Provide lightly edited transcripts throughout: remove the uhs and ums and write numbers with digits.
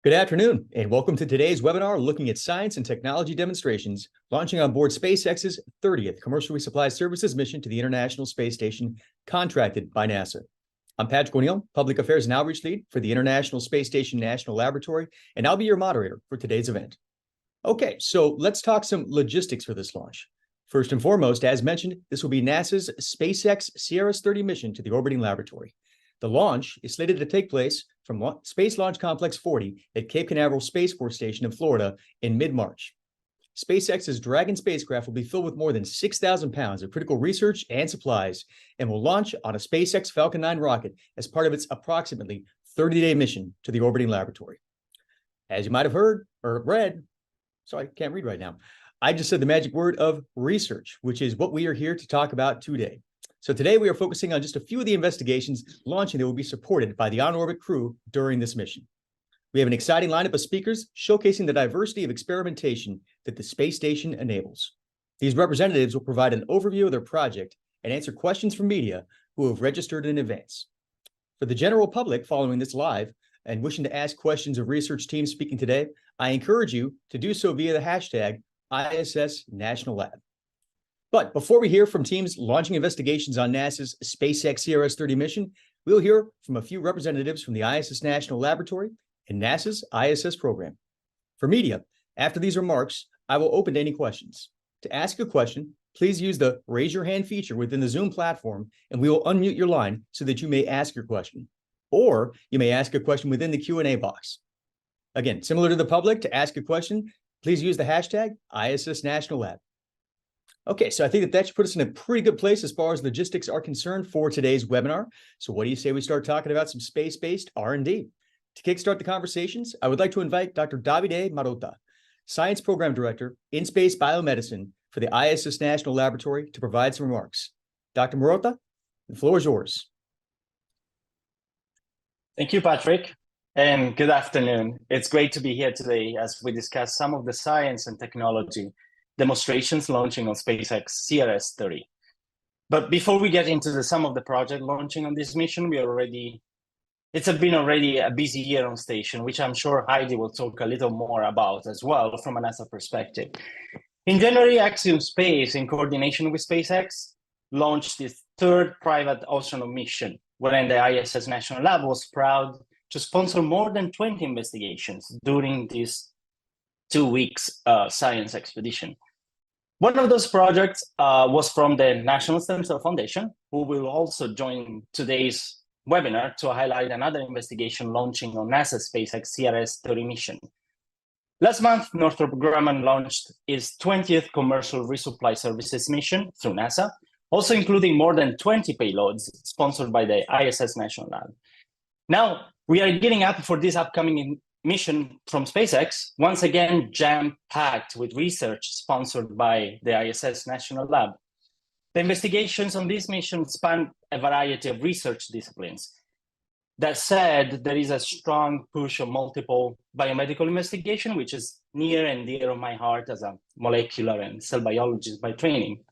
Good afternoon, and welcome to today's webinar looking at science and technology demonstrations launching on board SpaceX's 30th Commercial Resupply Services mission to the International Space Station contracted by NASA. I'm Patrick O'Neill, Public Affairs and Outreach Lead for the International Space Station National Laboratory, and I'll be your moderator for today's event. Okay, so let's talk some logistics for this launch. First and foremost, as mentioned, this will be NASA's SpaceX CRS-30 mission to the orbiting laboratory. The launch is slated to take place from Space Launch Complex 40 at Cape Canaveral Space Force Station in Florida in mid-March. SpaceX's Dragon spacecraft will be filled with more than 6,000 pounds of critical research and supplies and will launch on a SpaceX Falcon 9 rocket as part of its approximately 30-day mission to the orbiting laboratory. As you might have heard or read, sorry, I can't read right now, I just said the magic word of research, which is what we are here to talk about today. So today we are focusing on just a few of the investigations launching that will be supported by the on-orbit crew during this mission. We have an exciting lineup of speakers showcasing the diversity of experimentation that the space station enables. These representatives will provide an overview of their project and answer questions from media who have registered in advance. For the general public following this live and wishing to ask questions of research teams speaking today, I encourage you to do so via the hashtag ISS National Lab. But before we hear from teams launching investigations on NASA's SpaceX CRS-30 mission, we'll hear from a few representatives from the ISS National Laboratory and NASA's ISS program. For media, after these remarks, I will open to any questions. To ask a question, please use the raise your hand feature within the Zoom platform, and we will unmute your line so that you may ask your question. Or you may ask a question within the Q&A box. Again, similar to the public, to ask a question, please use the hashtag ISS National Lab. Okay, so I think that should put us in a pretty good place as far as logistics are concerned for today's webinar. So what do you say we start talking about some space-based R&D? To kickstart the conversations, I would like to invite Dr. Davide Marotta, Science Program Director in Space Biomedicine for the ISS National Laboratory, to provide some remarks. Dr. Marotta, the floor is yours. Thank you, Patrick, and good afternoon. It's great to be here today as we discuss some of the science and technology demonstrations launching on SpaceX CRS-30. But before we get into some of the project launching on this mission, it's been already a busy year on station, which I'm sure Heidi will talk a little more about as well from a NASA perspective. In January, Axiom Space, in coordination with SpaceX, launched its third private astronaut mission, wherein the ISS National Lab was proud to sponsor more than 20 investigations during this 2 weeks science expedition. One of those projects was from the National Stem Cell Foundation, who will also join today's webinar to highlight another investigation launching on NASA's SpaceX CRS-30 mission. Last month, Northrop Grumman launched its 20th Commercial Resupply Services mission through NASA, also including more than 20 payloads sponsored by the ISS National Lab. Now, we are gearing up for this upcoming mission from SpaceX, once again jam-packed with research sponsored by the ISS National Lab. The investigations on this mission span a variety of research disciplines. That said, there is a strong push on multiple biomedical investigation, which is near and dear to my heart as a molecular and cell biologist by training.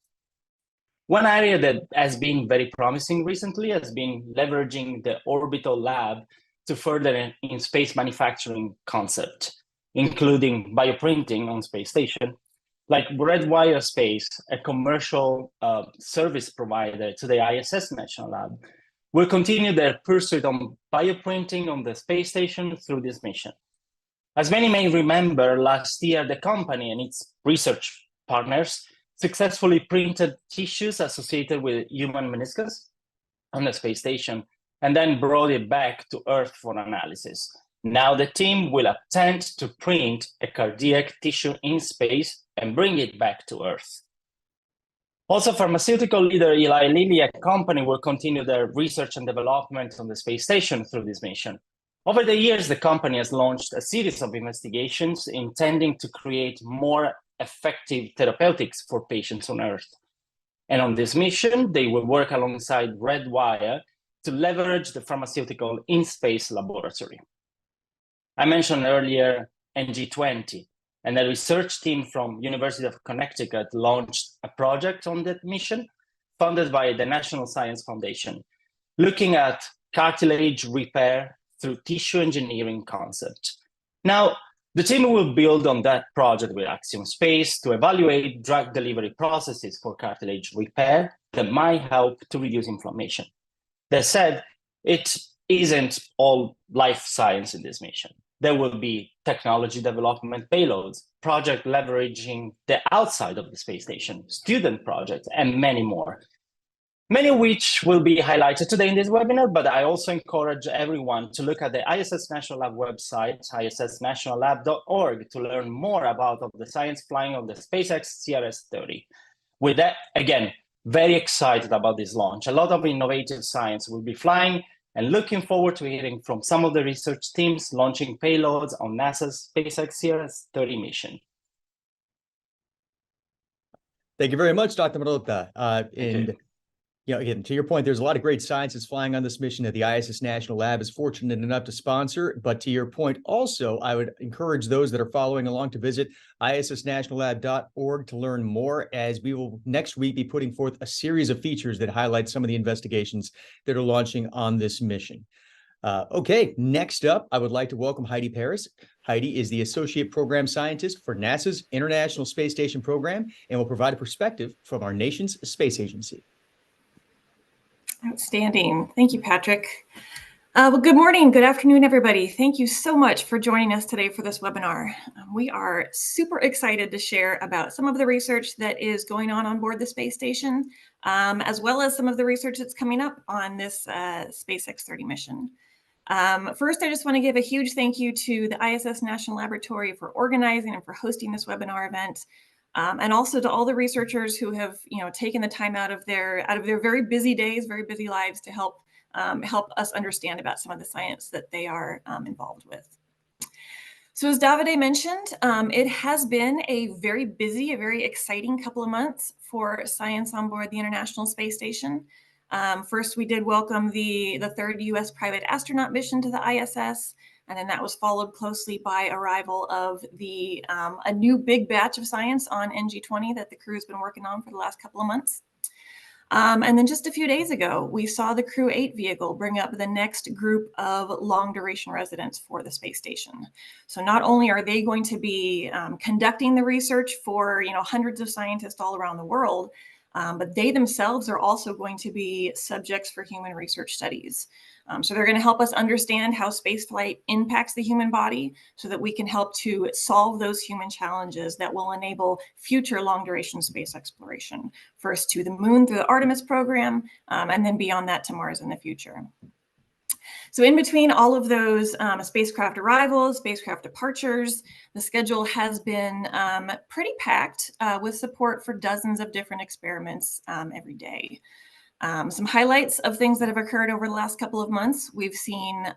One area that has been very promising recently has been leveraging the orbital lab to further in space manufacturing concept, including bioprinting on space station. Like Redwire Space, a commercial service provider to the ISS National Lab, will continue their pursuit on bioprinting on the space station through this mission. As many may remember, last year, the company and its research partners successfully printed tissues associated with human meniscus on the space station, and then brought it back to Earth for analysis. Now the team will attempt to print a cardiac tissue in space and bring it back to Earth. Also, pharmaceutical leader Eli Lilly, a company, will continue their research and development on the space station through this mission. Over the years, the company has launched a series of investigations intending to create more effective therapeutics for patients on Earth. And on this mission, they will work alongside Redwire to leverage the pharmaceutical in-space laboratory. I mentioned earlier NG20, and a research team from University of Connecticut launched a project on that mission, funded by the National Science Foundation, looking at cartilage repair through tissue engineering concept. Now, the team will build on that project with Axiom Space to evaluate drug delivery processes for cartilage repair that might help to reduce inflammation. That said, it isn't all life science in this mission. There will be technology development payloads, project leveraging the outside of the space station, student projects, and many more. Many of which will be highlighted today in this webinar, but I also encourage everyone to look at the ISS National Lab website, issnationallab.org, to learn more about the science flying on the SpaceX CRS-30. With that, again, very excited about this launch. A lot of innovative science will be flying, and looking forward to hearing from some of the research teams launching payloads on NASA's SpaceX CRS-30 mission. Thank you very much, Dr. Marota. Thank you. Again, to your point, there's a lot of great scientists flying on this mission that the ISS National Lab is fortunate enough to sponsor. But to your point, also, I would encourage those that are following along to visit issnationallab.org to learn more, as we will next week be putting forth a series of features that highlight some of the investigations that are launching on this mission. Okay, next up, I would like to welcome Heidi Paris. Heidi is the Associate Program Scientist for NASA's International Space Station program and will provide a perspective from our nation's space agency. Outstanding. Thank you, Patrick. Well, good morning, good afternoon, everybody. Thank you so much for joining us today for this webinar. We are super excited to share about some of the research that is going on board the space station, as well as some of the research that's coming up on this SpaceX 30 mission. First, I just want to give a huge thank you to the ISS National Laboratory for organizing and for hosting this webinar event. And also to all the researchers who have, taken the time out of their very busy days, very busy lives to help us understand about some of the science that they are involved with. So as Davide mentioned, it has been a very busy, a very exciting couple of months for science on board the International Space Station. First, we did welcome the third U.S. private astronaut mission to the ISS. And then that was followed closely by arrival of a new big batch of science on NG-20 that the crew's been working on for the last couple of months. And then just a few days ago, we saw the Crew 8 vehicle bring up the next group of long duration residents for the space station. So not only are they going to be conducting the research for hundreds of scientists all around the world, but they themselves are also going to be subjects for human research studies. So they're going to help us understand how spaceflight impacts the human body so that we can help to solve those human challenges that will enable future long-duration space exploration, first to the moon through the Artemis program, and then beyond that to Mars in the future. So in between all of those spacecraft arrivals, spacecraft departures, the schedule has been pretty packed with support for dozens of different experiments every day. Some highlights of things that have occurred over the last couple of months. We've seen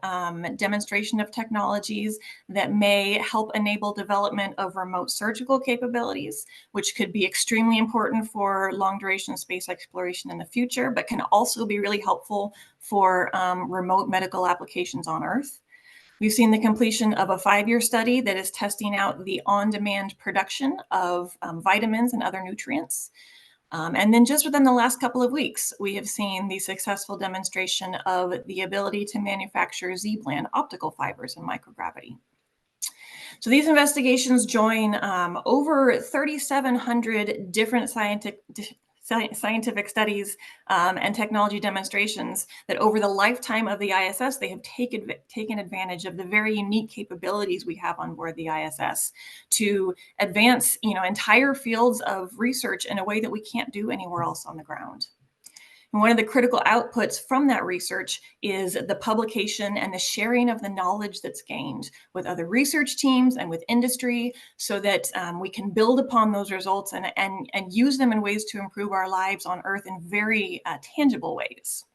demonstration of technologies that may help enable development of remote surgical capabilities, which could be extremely important for long duration space exploration in the future, but can also be really helpful for remote medical applications on Earth. We've seen the completion of a 5-year study that is testing out the on-demand production of vitamins and other nutrients. And then just within the last couple of weeks, we have seen the successful demonstration of the ability to manufacture Z-band optical fibers in microgravity. So these investigations join over 3,700 different scientific studies and technology demonstrations that over the lifetime of the ISS, they have taken advantage of the very unique capabilities we have on board the ISS to advance, entire fields of research in a way that we can't do anywhere else on the ground. And one of the critical outputs from that research is the publication and the sharing of the knowledge that's gained with other research teams and with industry so that we can build upon those results and use them in ways to improve our lives on Earth in very tangible ways.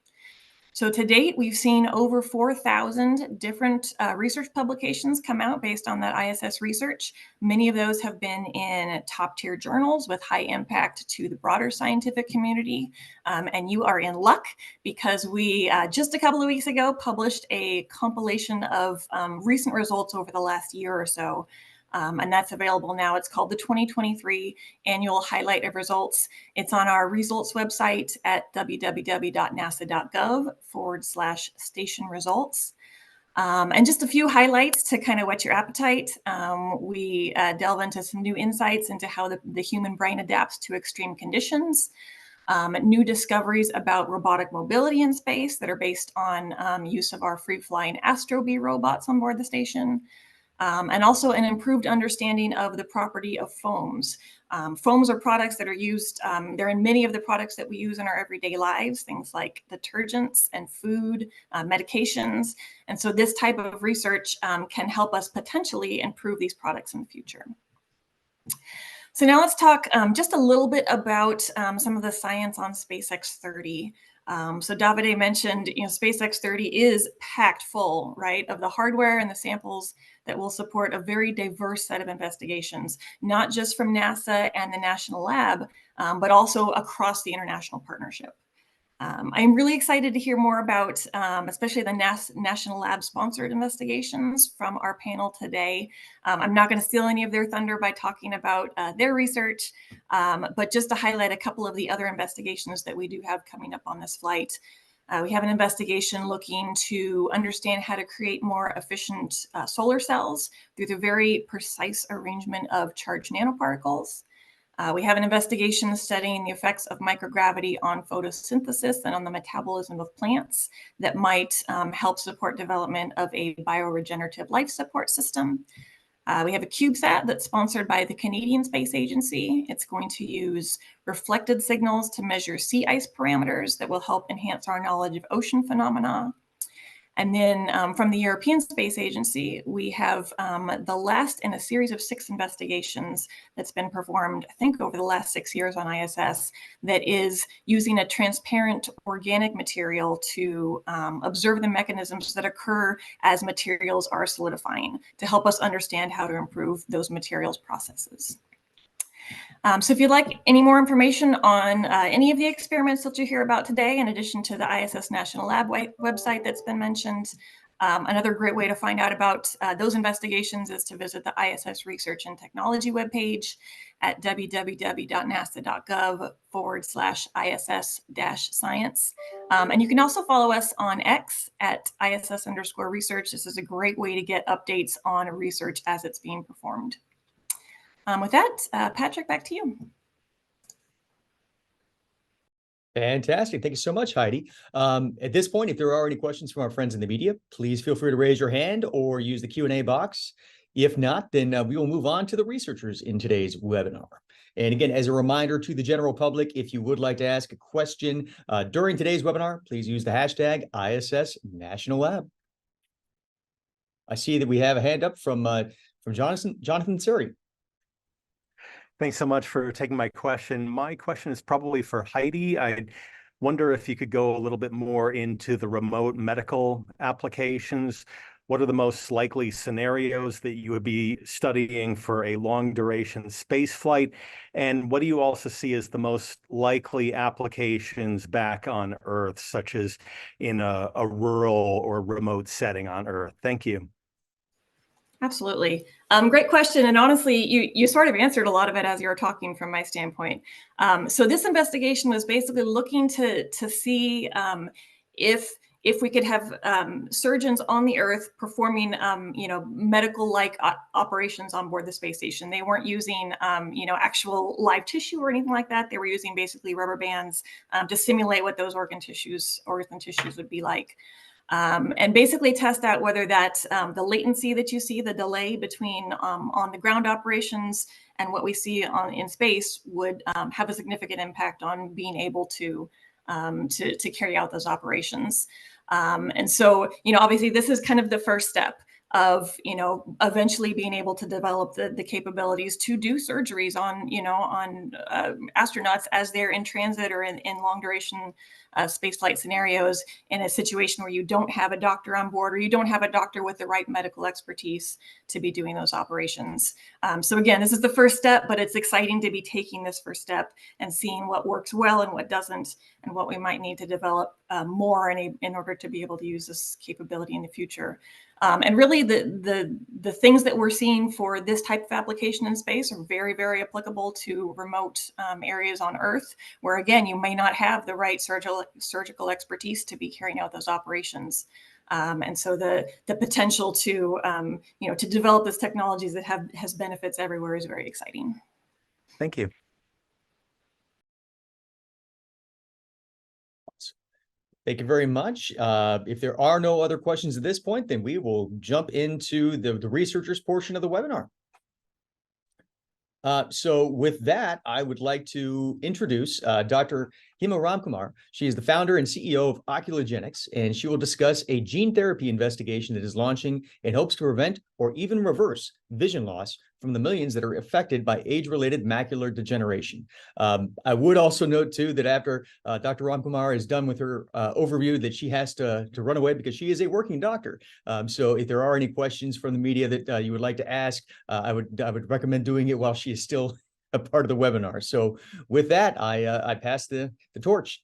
So to date, we've seen over 4,000 different research publications come out based on that ISS research. Many of those have been in top-tier journals with high impact to the broader scientific community. And you are in luck because we, just a couple of weeks ago, published a compilation of recent results over the last year or so. And that's available now. It's called the 2023 Annual Highlight of Results. It's on our results website at www.nasa.gov/station results. And just a few highlights to kind of whet your appetite. We delve into some new insights into how the human brain adapts to extreme conditions. New discoveries about robotic mobility in space that are based on use of our free-flying Astrobee robots on board the station. And also an improved understanding of the property of foams. Foams are products that are used, they're in many of the products that we use in our everyday lives, things like detergents and food, medications. And so this type of research can help us potentially improve these products in the future. So now let's talk just a little bit about some of the science on SpaceX 30. So Davide mentioned, SpaceX 30 is packed full, right, of the hardware and the samples that will support a very diverse set of investigations, not just from NASA and the National Lab, but also across the international partnership. I'm really excited to hear more about, especially the National Lab sponsored investigations from our panel today. I'm not going to steal any of their thunder by talking about their research, but just to highlight a couple of the other investigations that we do have coming up on this flight. We have an investigation looking to understand how to create more efficient solar cells through the very precise arrangement of charged nanoparticles. We have an investigation studying the effects of microgravity on photosynthesis and on the metabolism of plants that might help support development of a bioregenerative life support system. We have a CubeSat that's sponsored by the Canadian Space Agency. It's going to use reflected signals to measure sea ice parameters that will help enhance our knowledge of ocean phenomena. And then from the European Space Agency, we have the last in a series of 6 investigations that's been performed, I think, over the last 6 years on ISS, that is using a transparent organic material to observe the mechanisms that occur as materials are solidifying to help us understand how to improve those materials processes. So if you'd like any more information on any of the experiments that you hear about today, in addition to the ISS National Lab website that's been mentioned, another great way to find out about those investigations is to visit the ISS Research and Technology webpage at www.nasa.gov/ISS-science. And you can also follow us on X at ISS_research. This is a great way to get updates on research as it's being performed. With that, Patrick, back to you. Fantastic. Thank you so much, Heidi. At this point, if there are any questions from our friends in the media, please feel free to raise your hand or use the Q&A box. If not, then we will move on to the researchers in today's webinar. And again, as a reminder to the general public, if you would like to ask a question during today's webinar, please use the hashtag ISS National Lab. I see that we have a hand up from Jonathan Suri. Thanks so much for taking my question. My question is probably for Heidi. I wonder if you could go a little bit more into the remote medical applications. What are the most likely scenarios that you would be studying for a long duration space flight? And what do you also see as the most likely applications back on Earth, such as in a rural or remote setting on Earth? Thank you. Absolutely. Great question. And honestly, you sort of answered a lot of it as you were talking from my standpoint. So this investigation was basically looking to see if we could have surgeons on the Earth performing, medical-like operations on board the space station. They weren't using, actual live tissue or anything like that. They were using basically rubber bands to simulate what those organ tissues would be like. And basically test out whether that the latency that you see, the delay between on the ground operations and what we see in space would have a significant impact on being able to carry out those operations. And so, obviously this is kind of the first step of, eventually being able to develop the capabilities to do surgeries on, astronauts as they're in transit or in long duration spaceflight scenarios in a situation where you don't have a doctor on board or you don't have a doctor with the right medical expertise to be doing those operations. So again, this is the first step, but it's exciting to be taking this first step and seeing what works well and what doesn't, and what we might need to develop more in order to be able to use this capability in the future. And really the things that we're seeing for this type of application in space are very, very applicable to remote areas on Earth, where again, you may not have the right surgical expertise to be carrying out those operations. And so the potential to, to develop these technologies that has benefits everywhere is very exciting. Thank you. Thank you very much. If there are no other questions at this point, then we will jump into the researchers portion of the webinar. So with that, I would like to introduce Dr. Hima Ramkumar. She is the founder and CEO of Oculogenics, and she will discuss a gene therapy investigation that is launching in hopes to prevent or even reverse vision loss from the millions that are affected by age-related macular degeneration. I would also note, too, that after Dr. Ramkumar is done with her overview, that she has to run away because she is a working doctor. So if there are any questions from the media that you would like to ask, I would recommend doing it while she is still a part of the webinar. So with that, I pass the torch.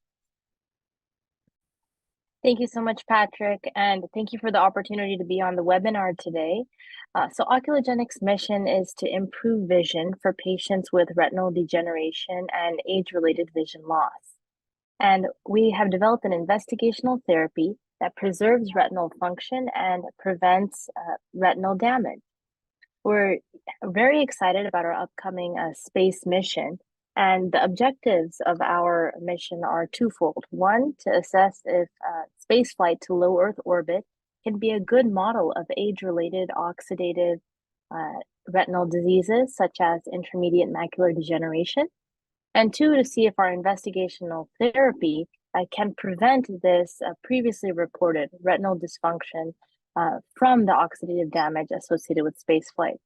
Thank you so much, Patrick, and thank you for the opportunity to be on the webinar today. So Oculogenics' mission is to improve vision for patients with retinal degeneration and age-related vision loss. And we have developed an investigational therapy that preserves retinal function and prevents retinal damage. We're very excited about our upcoming space mission. And the objectives of our mission are twofold. One, to assess if spaceflight to low Earth orbit can be a good model of age-related oxidative retinal diseases, such as intermediate macular degeneration. And two, to see if our investigational therapy can prevent this previously reported retinal dysfunction from the oxidative damage associated with spaceflight.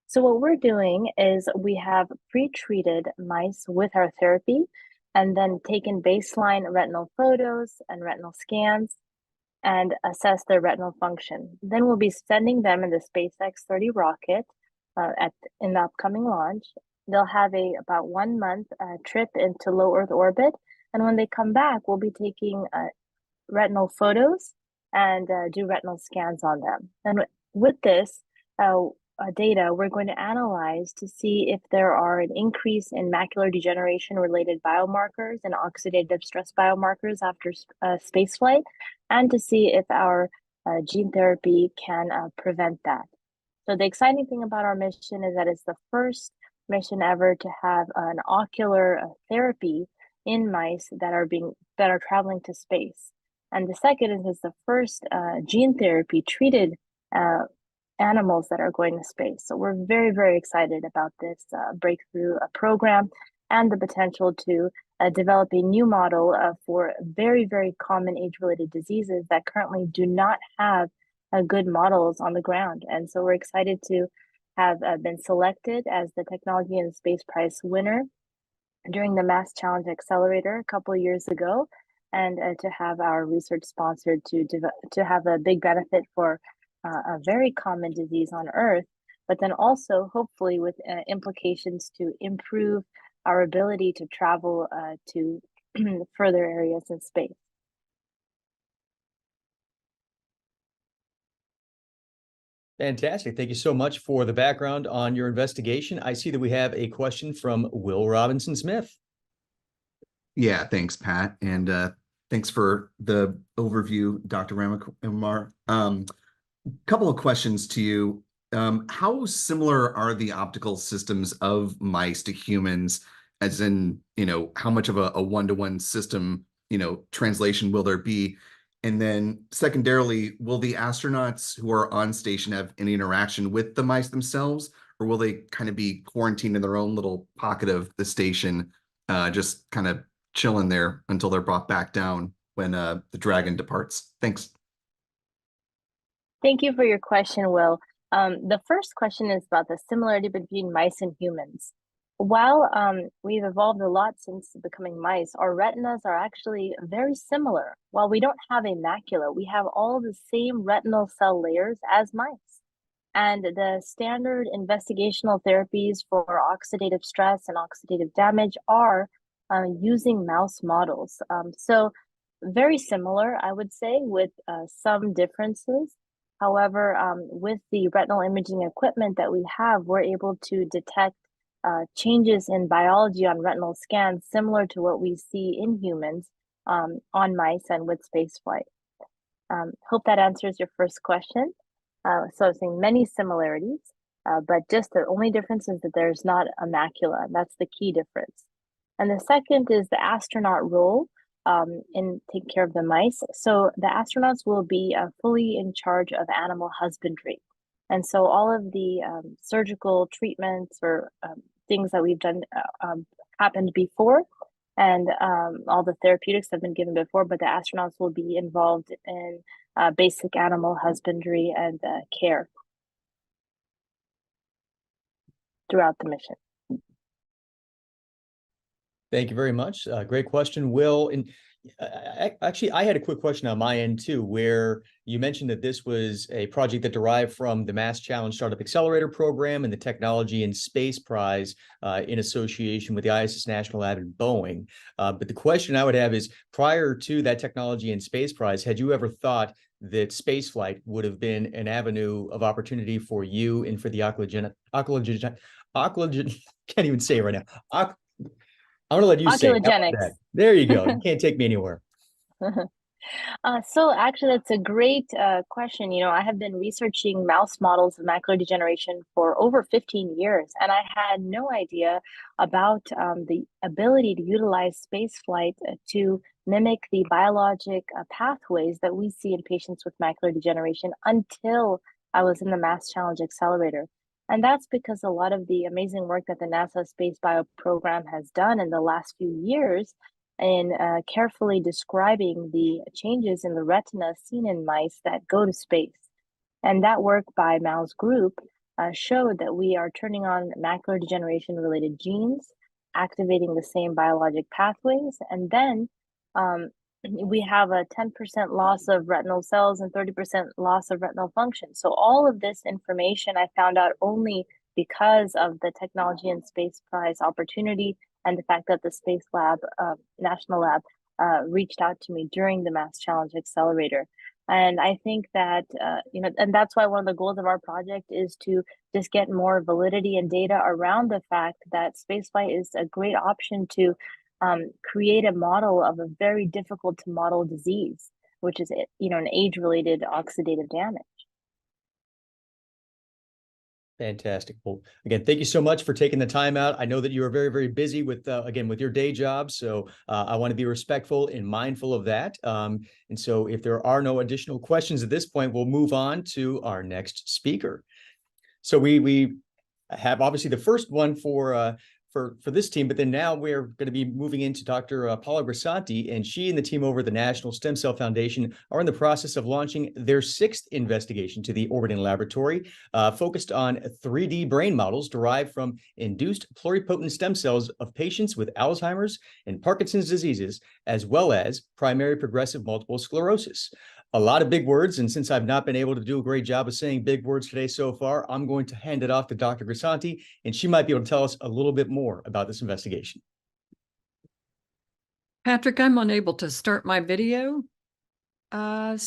So what we're doing is we have pre-treated mice with our therapy and then taken baseline retinal photos and retinal scans and assess their retinal function. Then we'll be sending them in the SpaceX 30 rocket in the upcoming launch. They'll have about 1 month trip into low Earth orbit. And when they come back, we'll be taking retinal photos and do retinal scans on them. And with this data, we're going to analyze to see if there are an increase in macular degeneration related biomarkers and oxidative stress biomarkers after spaceflight, and to see if our gene therapy can prevent that. So the exciting thing about our mission is that it's the first mission ever to have an ocular therapy in mice that are traveling to space. And the second is it's the first gene therapy treated animals that are going to space. So we're very, very excited about this breakthrough program and the potential to develop a new model for very, very common age-related diseases that currently do not have good models on the ground. And so we're excited to have been selected as the Technology and Space Prize winner during the Mass Challenge Accelerator a couple of years ago, and to have our research sponsored to have a big benefit for a very common disease on Earth, but then also hopefully with implications to improve our ability to travel to further areas in space. Fantastic. Thank you so much for the background on your investigation. I see that we have a question from Will Robinson Smith. Yeah, thanks, Pat. And thanks for the overview, Dr. Ramkumar. Couple of questions to you. How similar are the optical systems of mice to humans, as in, how much of a one-to-one system, translation will there be? And then secondarily, will the astronauts who are on station have any interaction with the mice themselves, or will they kind of be quarantined in their own little pocket of the station, just kind of chilling there until they're brought back down when the Dragon departs? Thanks. Thank you for your question, Will. The first question is about the similarity between mice and humans. While we've evolved a lot since becoming mice, our retinas are actually very similar. While we don't have a macula, we have all the same retinal cell layers as mice. And the standard investigational therapies for oxidative stress and oxidative damage are using mouse models. So very similar, I would say, with some differences. However, with the retinal imaging equipment that we have, we're able to detect changes in biology on retinal scans similar to what we see in humans on mice and with spaceflight. Hope that answers your first question. So I was saying many similarities, but just the only difference is that there's not a macula. That's the key difference. And the second is the astronaut role in taking care of the mice. So the astronauts will be fully in charge of animal husbandry. And so all of the surgical treatments or things that we've done happened before, and all the therapeutics have been given before, but the astronauts will be involved in basic animal husbandry and care throughout the mission. Thank you very much. Great question, Will. And actually, I had a quick question on my end too, where you mentioned that this was a project that derived from the Mass Challenge Startup Accelerator Program and the Technology and Space Prize in association with the ISS National Lab and Boeing. But the question I would have is, prior to that Technology and Space Prize, had you ever thought that spaceflight would have been an avenue of opportunity for you and for the can't even say it right now. I'm going to let you say it. How about that? There you go. You can't take me anywhere. So actually, that's a great question. You know, I have been researching mouse models of macular degeneration for over 15 years, and I had no idea about the ability to utilize space flight to mimic the biologic pathways that we see in patients with macular degeneration until I was in the Mass Challenge Accelerator. And that's because a lot of the amazing work that the NASA Space Bio program has done in the last few years in carefully describing the changes in the retina seen in mice that go to space. And that work by Mao's group showed that we are turning on macular degeneration related genes, activating the same biologic pathways, and then we have a 10% loss of retinal cells and 30% loss of retinal function. So all of this information I found out only because of the Technology and Space Prize opportunity and the fact that the Space Lab, National Lab, reached out to me during the Mass Challenge Accelerator. And I think that, you know, and that's why one of the goals of our project is to just get more validity and data around the fact that spaceflight is a great option to create a model of a very difficult to model disease, which is, you know, an age-related oxidative damage. Fantastic. Well, again, thank you so much for taking the time out. I know that you are very, very busy with, again, with your day job. So I want to be respectful and mindful of that. And so if there are no additional questions at this point, we'll move on to our next speaker. So we have obviously the first one for this team, but then now we're going to be moving into Dr. Paula Grisanti, and she and the team over at the National Stem Cell Foundation are in the process of launching their 6th investigation to the orbiting laboratory, focused on 3D brain models derived from induced pluripotent stem cells of patients with Alzheimer's and Parkinson's diseases, as well as primary progressive multiple sclerosis. A lot of big words, and since I've not been able to do a great job of saying big words today so far, I'm going to hand it off to Dr. Grisanti, and she might be able to tell us a little bit more about this investigation. Patrick, I'm unable to start my video. Well,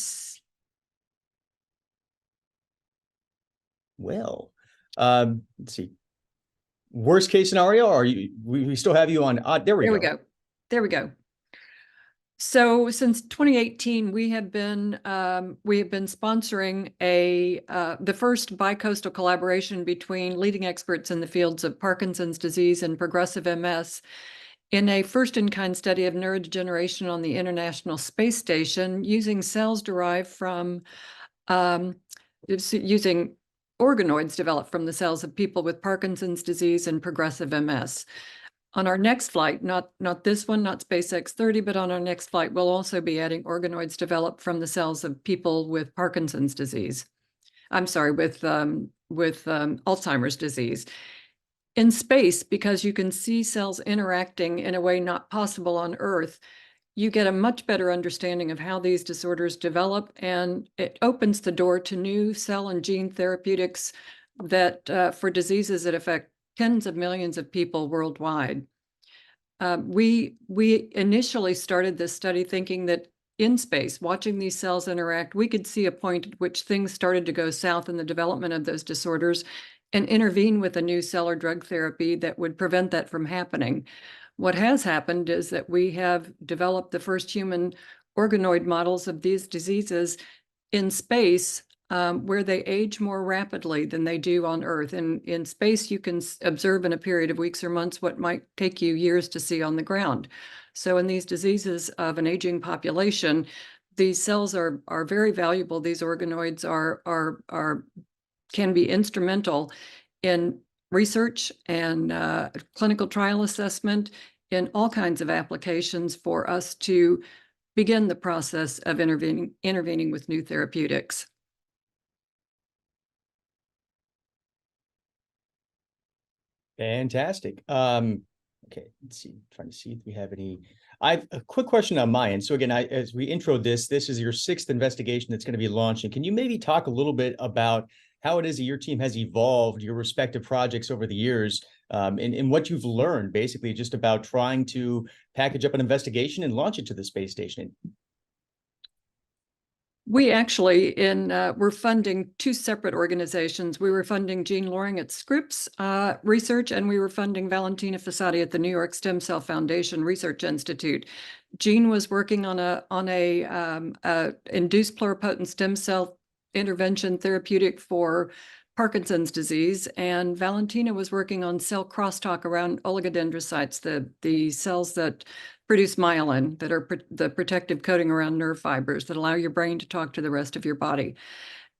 let's see. Worst case scenario, are you? We still have you on. There we go. There we go. So since 2018, we have been sponsoring the first bi-coastal collaboration between leading experts in the fields of Parkinson's disease and progressive MS in a first-in-kind study of neurodegeneration on the International Space Station using cells derived from using organoids developed from the cells of people with Parkinson's disease and progressive MS. On our next flight, not this one, not SpaceX 30, but on our next flight, we'll also be adding organoids developed from the cells of people with Parkinson's disease. I'm sorry, with Alzheimer's disease. In space, because you can see cells interacting in a way not possible on Earth, you get a much better understanding of how these disorders develop, and it opens the door to new cell and gene therapeutics that for diseases that affect tens of millions of people worldwide. We initially started this study thinking that in space, watching these cells interact, we could see a point at which things started to go south in the development of those disorders and intervene with a new cell or drug therapy that would prevent that from happening. What has happened is that we have developed the first human organoid models of these diseases in space, where they age more rapidly than they do on Earth. In space, you can observe in a period of weeks or months what might take you years to see on the ground. So in these diseases of an aging population, these cells are very valuable. These organoids can be instrumental in research and clinical trial assessment in all kinds of applications for us to begin the process of intervening with new therapeutics. Fantastic. Okay, let's see. Trying to see if we have any. I've a quick question on my end. So again, as we intro this is your 6th investigation that's going to be launching. Can you maybe talk a little bit about how it is that your team has evolved your respective projects over the years, and what you've learned basically just about trying to package up an investigation and launch it to the space station? We actually, we're funding 2 separate organizations. We were funding Jean Loring at Scripps Research, and we were funding Valentina Fossati at the New York Stem Cell Foundation Research Institute. Jean was working on a induced pluripotent stem cell intervention therapeutic for Parkinson's disease, and Valentina was working on cell crosstalk around oligodendrocytes, the cells that produce myelin, that are the protective coating around nerve fibers that allow your brain to talk to the rest of your body.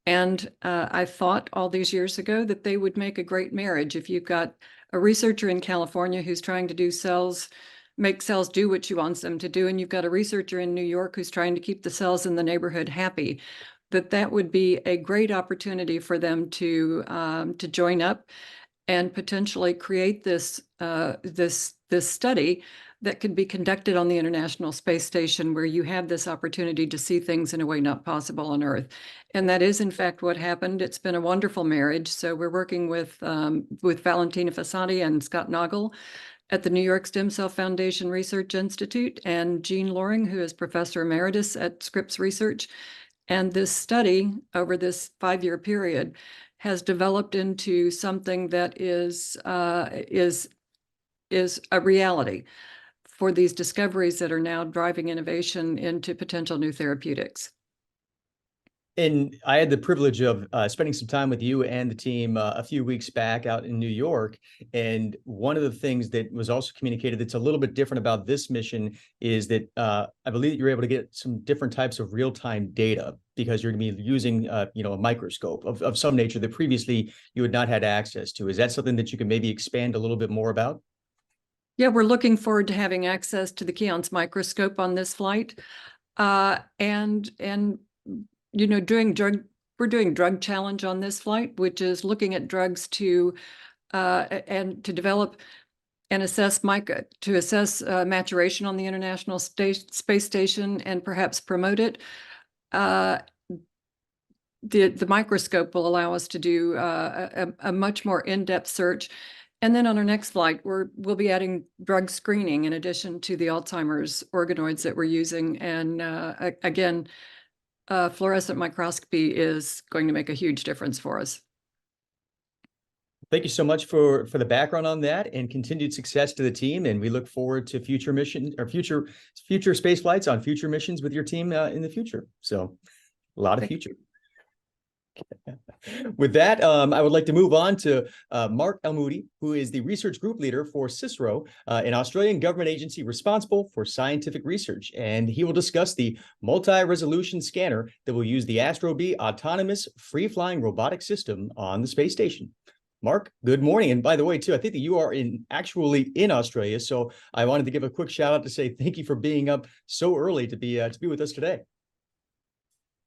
And I thought all these years ago that they would make a great marriage. If you've got a researcher in California who's trying to do make cells do what she wants them to do, and you've got a researcher in New York who's trying to keep the cells in the neighborhood happy, that would be a great opportunity for them to join up and potentially create this study that could be conducted on the International Space Station, where you have this opportunity to see things in a way not possible on Earth. And that is, in fact, what happened. It's been a wonderful marriage. So we're working with Valentina Fossati and Scott Noggle at the New York Stem Cell Foundation Research Institute, and Jean Loring, who is Professor Emeritus at Scripps Research. And this study over this 5-year period has developed into something that is a reality for these discoveries that are now driving innovation into potential new therapeutics. And I had the privilege of spending some time with you and the team a few weeks back out in New York. And one of the things that was also communicated that's a little bit different about this mission is that I believe that you're able to get some different types of real-time data, because you're going to be using a microscope of some nature that previously you had not had access to. Is that something that you can maybe expand a little bit more about? Yeah, we're looking forward to having access to the Keon's microscope on this flight. And we're doing drug challenge on this flight, which is looking at drugs to develop and assess maturation on the International Space Station and perhaps promote it. The microscope will allow us to do a much more in-depth search. And then on our next flight, we'll be adding drug screening in addition to the Alzheimer's organoids that we're using. And again, fluorescent microscopy is going to make a huge difference for us. Thank you so much for the background on that, and continued success to the team. And we look forward to future mission or future space flights on future missions with your team in the future. So a lot of future. With that, I would like to move on to Mark Almoody, who is the research group leader for CISRO, an Australian government agency responsible for scientific research. And he will discuss the multi-resolution scanner that will use the Astro-B autonomous free-flying robotic system on the space station. Mark, good morning. And by the way, too, I think that you are actually in Australia. So I wanted to give a quick shout out to say thank you for being up so early to be with us today.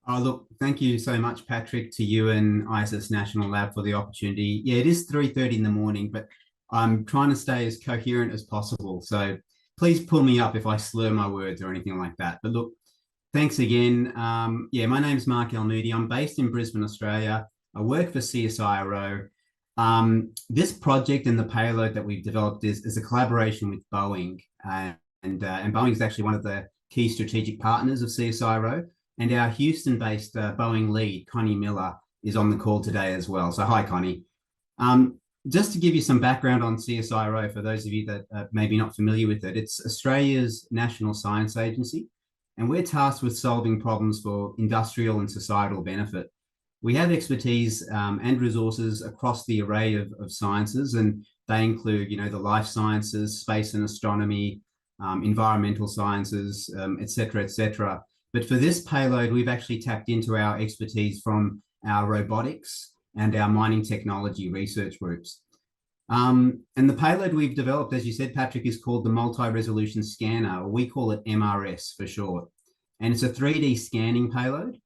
Oh, look, thank you so much, Patrick, to you and ISS National Lab for the opportunity. Yeah, it is 3:30 in the morning, but I'm trying to stay as coherent as possible. So please pull me up if I slur my words or anything like that. But look, thanks again. Yeah, my name's Mark Almoody. I'm based in Brisbane, Australia. I work for CSIRO. This project and the payload that we've developed is a collaboration with Boeing. And Boeing is actually one of the key strategic partners of CSIRO. And our Houston-based Boeing lead, Connie Miller, is on the call today as well. So hi, Connie. Just to give you some background on CSIRO, for those of you that are maybe not familiar with it, it's Australia's national science agency. and we're tasked with solving problems for industrial and societal benefit. We have expertise and resources across the array of sciences, and they include, the life sciences, space and astronomy, environmental sciences, et cetera, et cetera. But for this payload, we've actually tapped into our expertise from our robotics and our mining technology research groups. And the payload we've developed, as you said, Patrick, is called the Multi-Resolution Scanner, or we call it MRS for short. And it's a 3D scanning payload.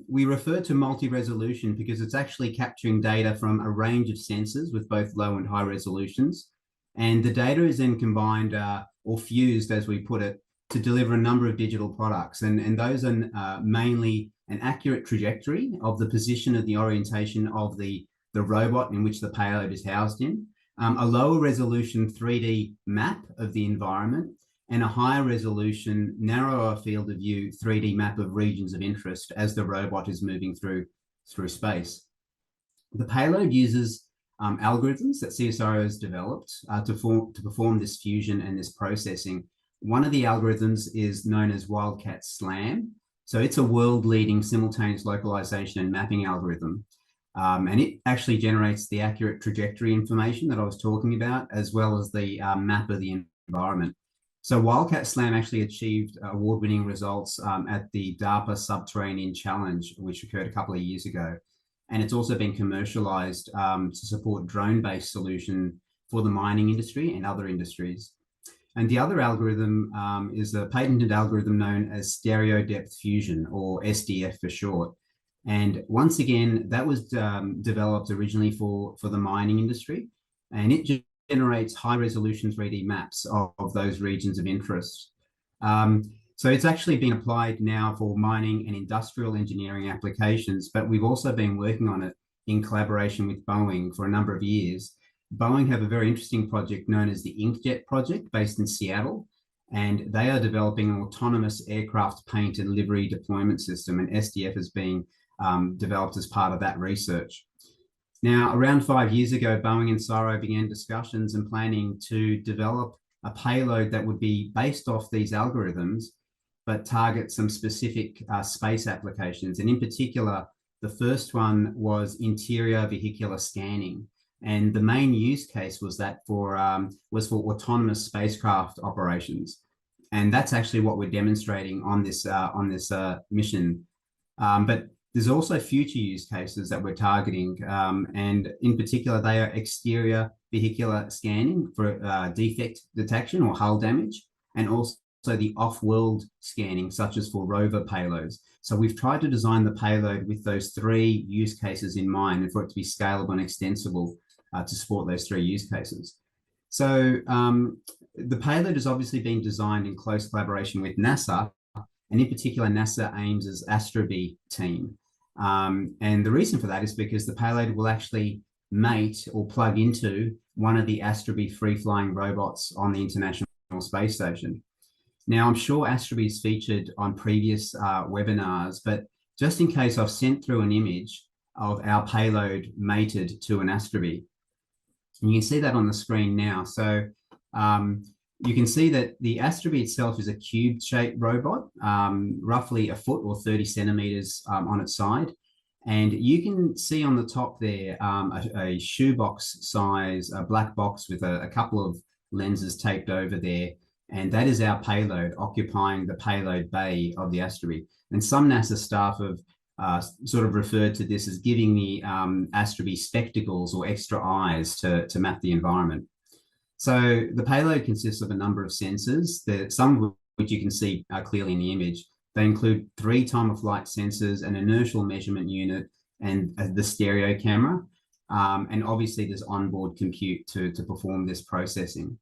We refer to multi-resolution because it's actually capturing data from a range of sensors with both low and high resolutions. And the data is then combined or fused, as we put it, to deliver a number of digital products. And those are mainly an accurate trajectory of the position of the orientation of the robot in which the payload is housed in, a lower resolution 3D map of the environment, and a higher resolution, narrower field of view 3D map of regions of interest as the robot is moving through space. The payload uses algorithms that CSIRO has developed to perform this fusion and this processing. One of the algorithms is known as Wildcat SLAM. So it's a world-leading simultaneous localization and mapping algorithm. And it actually generates the accurate trajectory information that I was talking about, as well as the map of the environment. So Wildcat SLAM actually achieved award-winning results at the DARPA Subterranean Challenge, which occurred a couple of years ago. And it's also been commercialized to support drone-based solution for the mining industry and other industries. And the other algorithm is a patented algorithm known as stereo depth fusion, or SDF for short. And once again, that was developed originally for the mining industry, and it generates high resolution 3D maps of those regions of interest. So it's actually been applied now for mining and industrial engineering applications, but we've also been working on it in collaboration with Boeing for a number of years. Boeing have a very interesting project known as the Inkjet project based in Seattle, and they are developing an autonomous aircraft paint and livery deployment system, and SDF is being developed as part of that research. Now, around 5 years ago, Boeing and CSIRO began discussions and planning to develop a payload that would be based off these algorithms, but target some specific space applications. And in particular, the first one was interior vehicular scanning. And the main use case was for autonomous spacecraft operations. And that's actually what we're demonstrating on this mission. But there's also future use cases that we're targeting. And in particular, they are exterior vehicular scanning for defect detection or hull damage, and also the off-world scanning, such as for rover payloads. So we've tried to design the payload with those three use cases in mind, and for it to be scalable and extensible to support those three use cases. So the payload has obviously been designed in close collaboration with NASA, and in particular, NASA Ames's Astrobee team. And the reason for that is because the payload will actually mate or plug into one of the Astrobee free-flying robots on the International Space Station. Now, I'm sure Astrobee is featured on previous webinars, but just in case, I've sent through an image of our payload mated to an Astrobee. And you can see that on the screen now. So you can see that the Astrobee itself is a cube-shaped robot, roughly a foot or 30 centimeters on its side. And you can see on the top there a shoebox size, a black box with a couple of lenses taped over there. And that is our payload occupying the payload bay of the Astrobee. And some NASA staff have sort of referred to this as giving the Astrobee spectacles or extra eyes to map the environment. So the payload consists of a number of sensors, some of which you can see clearly in the image. They include 3 time-of-flight sensors, an inertial measurement unit, and the stereo camera. And obviously there's onboard compute to perform this processing.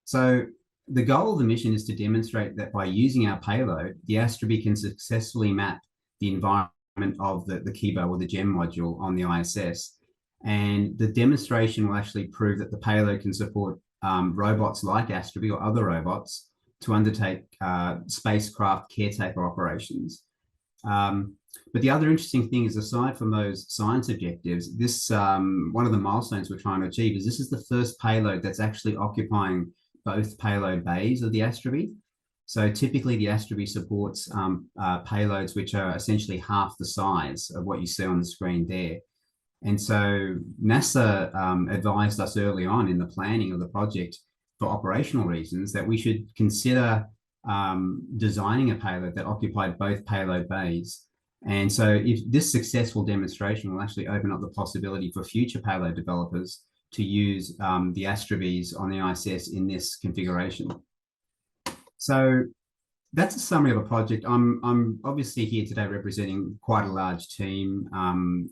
So the goal of the mission is to demonstrate that by using our payload, the Astrobee can successfully map the environment of the Kibo or the GEM module on the ISS. And the demonstration will actually prove that the payload can support robots like Astrobee or other robots to undertake spacecraft caretaker operations. But the other interesting thing is, aside from those science objectives, this one of the milestones we're trying to achieve is this is the first payload that's actually occupying both payload bays of the Astrobee. So typically the Astrobee supports payloads which are essentially half the size of what you see on the screen there. And so NASA advised us early on in the planning of the project for operational reasons that we should consider designing a payload that occupied both payload bays. And so if this successful demonstration will actually open up the possibility for future payload developers to use the Astrobees on the ISS in this configuration. So that's a summary of a project. I'm obviously here today representing quite a large team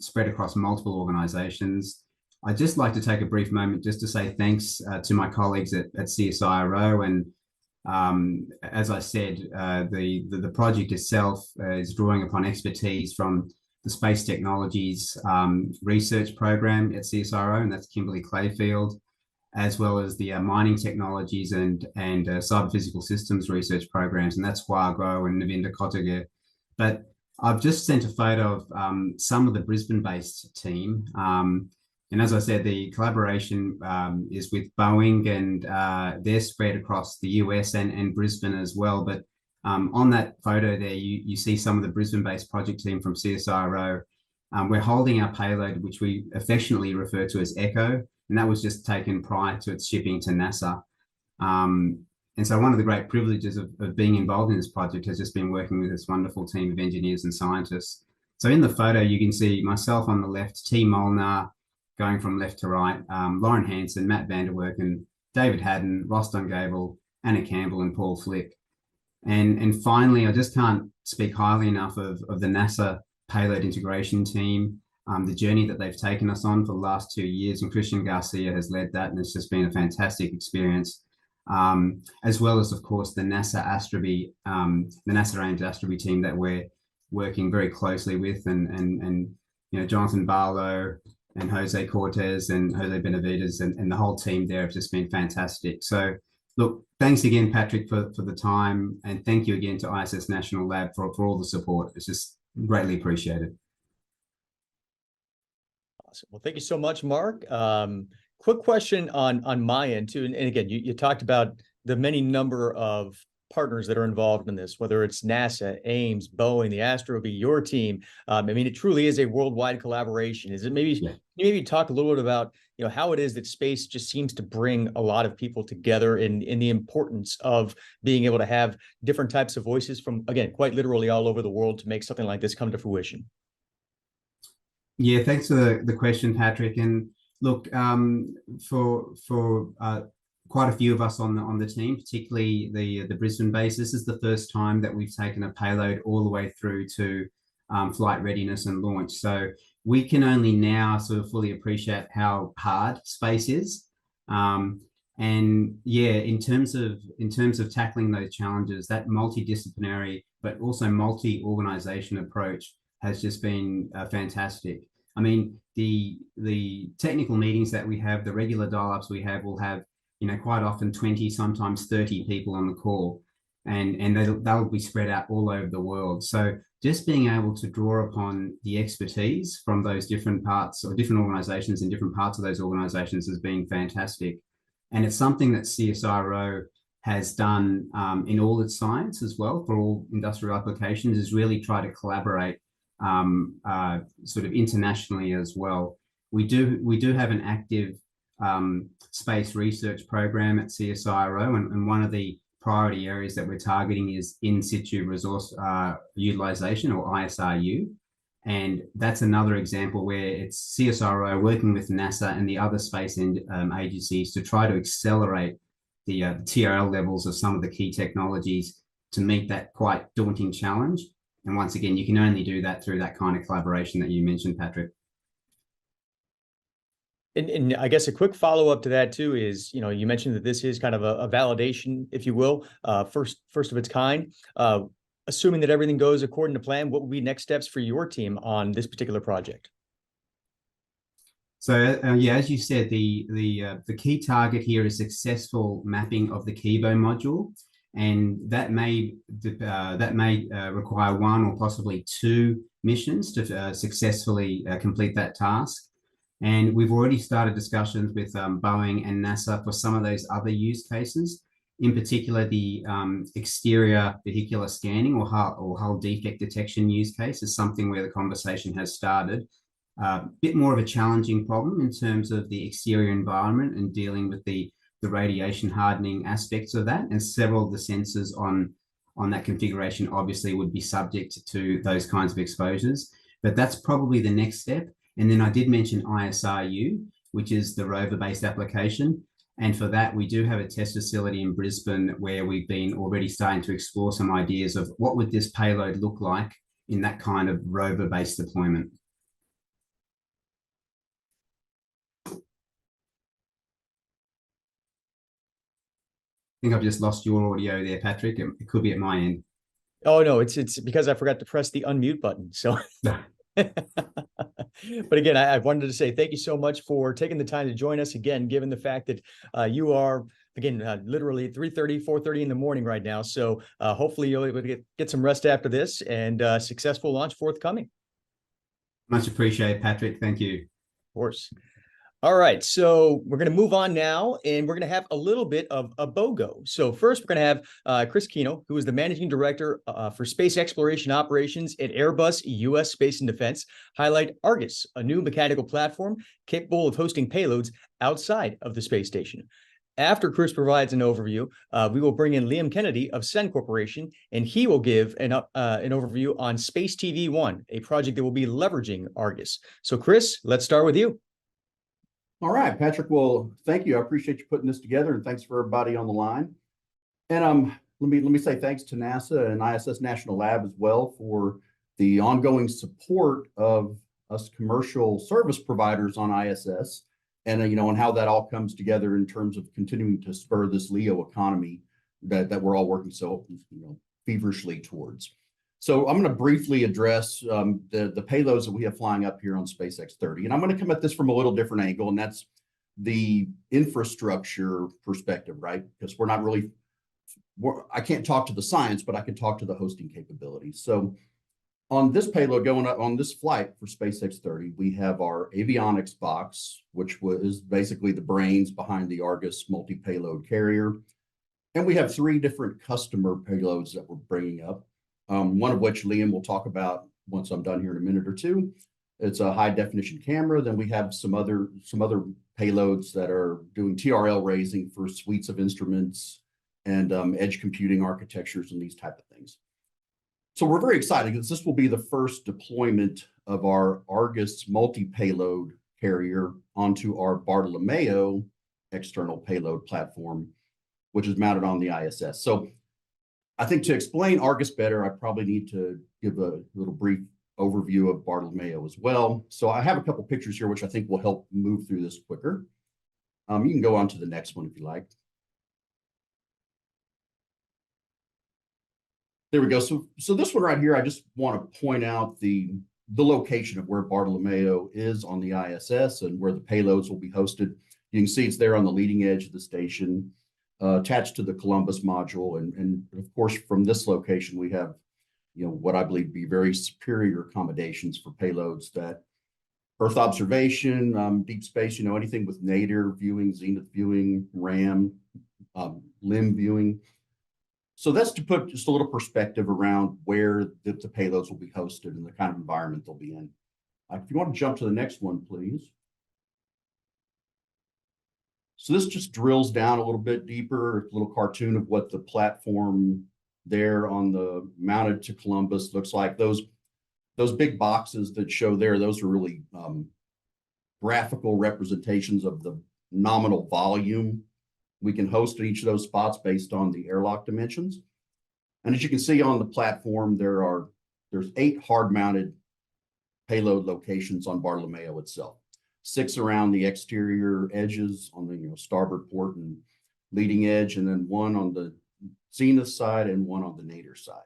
spread across multiple organizations. I'd just like to take a brief moment just to say thanks to my colleagues at CSIRO. And as I said, the project itself is drawing upon expertise from the Space Technologies research program at CSIRO, and that's Kimberly Clayfield, as well as the mining technologies and cyber physical systems research programs, and that's Huaguo and Navinda Kotagar. But I've just sent a photo of some of the Brisbane-based team. And as I said, the collaboration is with Boeing, and they're spread across the US and Brisbane as well. But on that photo there, you see some of the Brisbane-based project team from CSIRO. We're holding our payload, which we affectionately refer to as Echo, and that was just taken prior to its shipping to NASA. And so one of the great privileges of being involved in this project has just been working with this wonderful team of engineers and scientists. So in the photo, you can see myself on the left, T. Molnar, going from left to right, Lauren Hansen, Matt Vanderwerk, and David Haddon, Ross Dungable, Anna Campbell, and Paul Flick. And finally, I just can't speak highly enough of the NASA payload integration team, the journey that they've taken us on for the last 2 years, and Christian Garcia has led that, and it's just been a fantastic experience. As well as, of course, the NASA Astrobee, the NASA Ames Astrobee team that we're working very closely with, and you know, Jonathan Barlow and Jose Cortez and Jose Benavides and the whole team there have just been fantastic. So look, thanks again, Patrick, for the time, and thank you again to ISS National Lab for all the support. It's just greatly appreciated. Awesome. Well, thank you so much, Mark. Quick question on my end too. And again, you talked about the many number of partners that are involved in this, whether it's NASA, Ames, Boeing, the Astrobee, your team. I mean, it truly is a worldwide collaboration. Is it maybe, Yeah. Can you maybe talk a little bit about, you know, how it is that space just seems to bring a lot of people together in the importance of being able to have different types of voices from, again, quite literally all over the world to make something like this come to fruition? Yeah, thanks for the question, Patrick. And look, for quite a few of us on the team, particularly the Brisbane base, this is the first time that we've taken a payload all the way through to flight readiness and launch. So we can only now sort of fully appreciate how hard space is. And yeah, in terms of tackling those challenges, that multidisciplinary but also multi-organization approach has just been fantastic. I mean, the technical meetings that we have, the regular dial-ups we have, will have, you know, quite often 20, sometimes 30 people on the call, and they'll be spread out all over the world. So just being able to draw upon the expertise from those different parts or different organizations in different parts of those organizations has been fantastic. And it's something that CSIRO has done in all its science as well for all industrial applications, is really try to collaborate sort of internationally as well. We do have an active space research program at CSIRO, and one of the priority areas that we're targeting is in situ resource utilization, or ISRU. And that's another example where it's CSIRO working with NASA and the other space agencies to try to accelerate the TRL levels of some of the key technologies to meet that quite daunting challenge. And once again, you can only do that through that kind of collaboration that you mentioned, Patrick. And I guess a quick follow-up to that too is, you know, you mentioned that this is kind of a validation, if you will, first of its kind. Assuming that everything goes according to plan, what will be next steps for your team on this particular project? So yeah, as you said, the key target here is successful mapping of the Kibo module, and that may require one or possibly two missions to successfully complete that task. And we've already started discussions with Boeing and NASA for some of those other use cases. In particular, the exterior vehicular scanning or hull defect detection use case is something where the conversation has started. A bit more of a challenging problem in terms of the exterior environment and dealing with the radiation hardening aspects of that. And several of the sensors on that configuration obviously would be subject to those kinds of exposures. But that's probably the next step. And then I did mention ISRU, which is the rover-based application. And for that, we do have a test facility in Brisbane where we've been already starting to explore some ideas of what would this payload look like in that kind of rover-based deployment. I think I've just lost your audio there, Patrick. It could be at my end. Oh no, it's because I forgot to press the unmute button. So but again, I wanted to say thank you so much for taking the time to join us again, given the fact that you are, again, literally 3:30, 4:30 in the morning right now. So hopefully you'll be able to get some rest after this, and successful launch forthcoming. Much appreciated, Patrick. Thank you. Of course. All right, so we're going to move on now, and we're going to have a little bit of a BOGO. So first, we're going to have Chris Keno, who is the Managing Director for Space Exploration Operations at Airbus U.S. Space and Defense, highlight Argus, a new mechanical platform capable of hosting payloads outside of the space station. After Chris provides an overview, we will bring in Liam Kennedy of Sen Corporation, and he will give an overview on Space TV 1, a project that will be leveraging Argus. So Chris, let's start with you. All right, Patrick. Well, thank you. I appreciate you putting this together, and thanks for everybody on the line. And let me say thanks to NASA and ISS National Lab as well for the ongoing support of us commercial service providers on ISS, and and how that all comes together in terms of continuing to spur this LEO economy that we're all working so feverishly towards. So I'm going to briefly address the payloads that we have flying up here on SpaceX 30. And I'm going to come at this from a little different angle, and that's the infrastructure perspective, right? Because I can't talk to the science, but I can talk to the hosting capabilities. So on this payload going up on this flight for SpaceX 30, we have our avionics box, which was basically the brains behind the Argus multi-payload carrier. And we have 3 different customer payloads that we're bringing up. One of which Liam will talk about once I'm done here in a minute or two. It's a high definition camera. Then we have some other payloads that are doing TRL raising for suites of instruments and edge computing architectures and these type of things. So we're very excited because this will be the first deployment of our Argus multi-payload carrier onto our Bartolomeo external payload platform, which is mounted on the ISS. So I think to explain Argus better, I probably need to give a little brief overview of Bartolomeo as well. So I have a couple pictures here, which I think will help move through this quicker. You can go on to the next one if you like. There we go. So this one right here, I just want to point out the location of where Bartolomeo is on the ISS and where the payloads will be hosted. You can see it's there on the leading edge of the station. Attached to the Columbus module, and of course from this location we have what I believe to be very superior accommodations for payloads that Earth observation, deep space, anything with nadir viewing, zenith viewing, RAM, limb viewing. So that's to put just a little perspective around where the payloads will be hosted and the kind of environment they'll be in. If you want to jump to the next one, please. So this just drills down a little bit deeper, a little cartoon of what the platform there on the mounted to Columbus looks like. Those big boxes that show there, those are really graphical representations of the nominal volume we can host at each of those spots based on the airlock dimensions. And as you can see on the platform, there's 8 hard-mounted payload locations on Bartolomeo itself. 6 around the exterior edges on the starboard port and leading edge, and then 1 on the zenith side and 1 on the nadir side.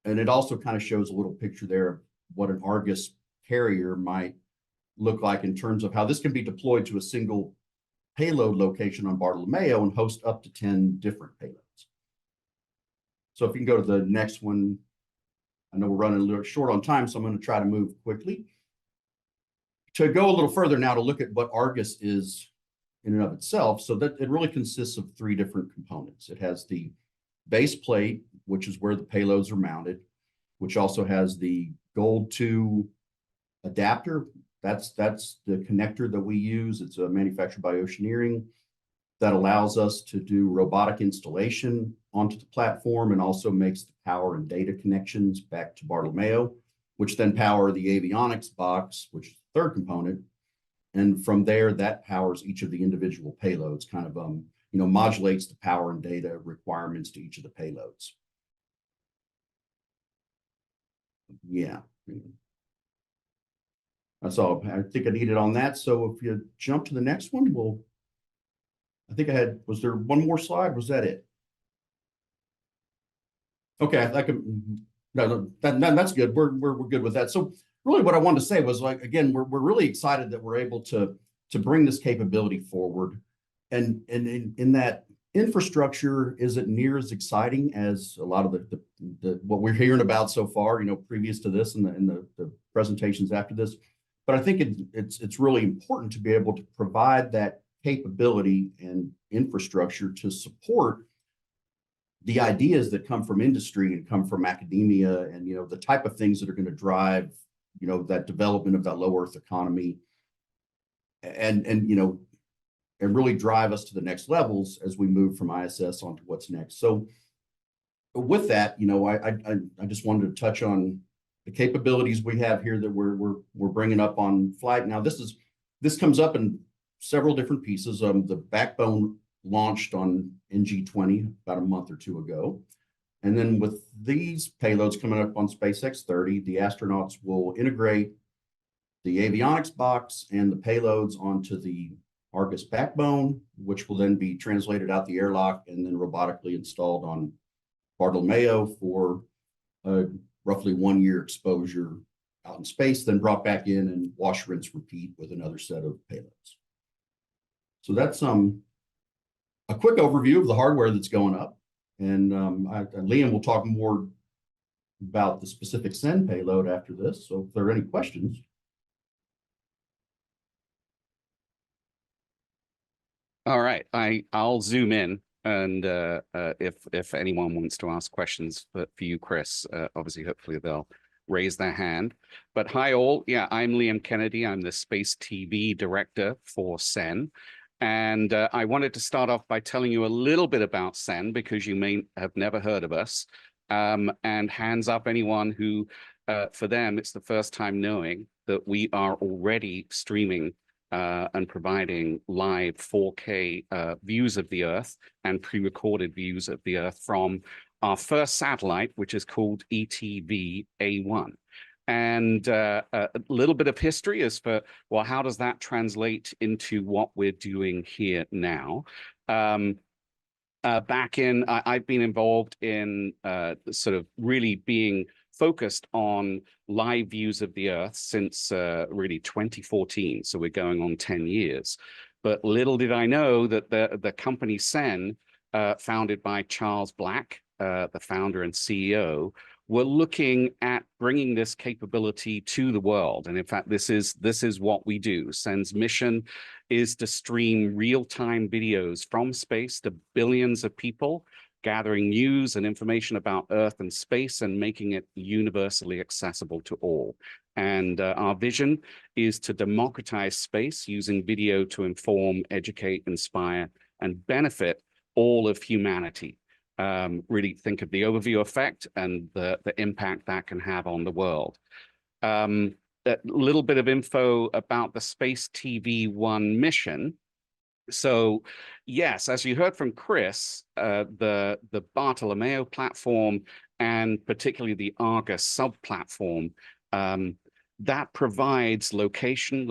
And it also kind of shows a little picture there of what an Argus carrier might look like in terms of how this can be deployed to a single payload location on Bartolomeo and host up to 10 different payloads. So if you can go to the next one, I know we're running a little short on time, so I'm going to try to move quickly. To go a little further now to look at what Argus is in and of itself. So that it really consists of three different components. It has the base plate, which is where the payloads are mounted, which also has the Gold 2 adapter. That's the connector that we use. It's manufactured by Oceaneering that allows us to do robotic installation onto the platform and also makes the power and data connections back to Bartolomeo, which then power the avionics box, which is the third component. And from there, that powers each of the individual payloads, kind of modulates the power and data requirements to each of the payloads. Yeah. That's all I think I needed on that. So if you jump to the next one, I think was there one more slide? Was that it? Okay, that's good. We're good with that. So really what I wanted to say was, like, again, we're really excited that we're able to bring this capability forward. And in that infrastructure isn't near as exciting as a lot of the what we're hearing about so far, previous to this and the presentations after this. But I think it's really important to be able to provide that capability and infrastructure to support the ideas that come from industry and come from academia, and the type of things that are going to drive that development of that low Earth economy, and really drive us to the next levels as we move from ISS onto what's next. So with that, I just wanted to touch on the capabilities we have here that we're bringing up on flight. Now this comes up in several different pieces. The backbone launched on NG-20 about a month or two ago. And then with these payloads coming up on SpaceX 30, the astronauts will integrate the avionics box and the payloads onto the Argus backbone, which will then be translated out the airlock and then robotically installed on Bartolomeo for roughly 1 year exposure out in space, then brought back in and wash, rinse, repeat with another set of payloads. So that's a quick overview of the hardware that's going up. And Liam will talk more about the specific SEN payload after this. So if there are any questions. All right, I'll zoom in, and if anyone wants to ask questions for you, Chris, obviously, hopefully they'll raise their hand. But hi all, yeah, I'm Liam Kennedy. I'm the Space TV Director for SEN. And I wanted to start off by telling you a little bit about SEN, because you may have never heard of us. And hands up anyone who, for them, it's the first time knowing that we are already streaming and providing live 4K views of the Earth and pre-recorded views of the Earth from our first satellite, which is called ETV-A1. And a little bit of history as for, well, how does that translate into what we're doing here now? Back in, I've been involved in sort of really being focused on live views of the Earth since really 2014. So we're going on 10 years. But little did I know that the company SEN, founded by Charles Black, the founder and CEO, were looking at bringing this capability to the world. And in fact, this is what we do. SEN's mission is to stream real-time videos from space to billions of people, gathering news and information about Earth and space and making it universally accessible to all. And our vision is to democratize space using video to inform, educate, inspire, and benefit all of humanity. Really think of the overview effect and the impact that can have on the world. A little bit of info about the Space TV-1 mission. So yes, as you heard from Chris, the Bartolomeo platform and particularly the Argus sub-platform, that provides location.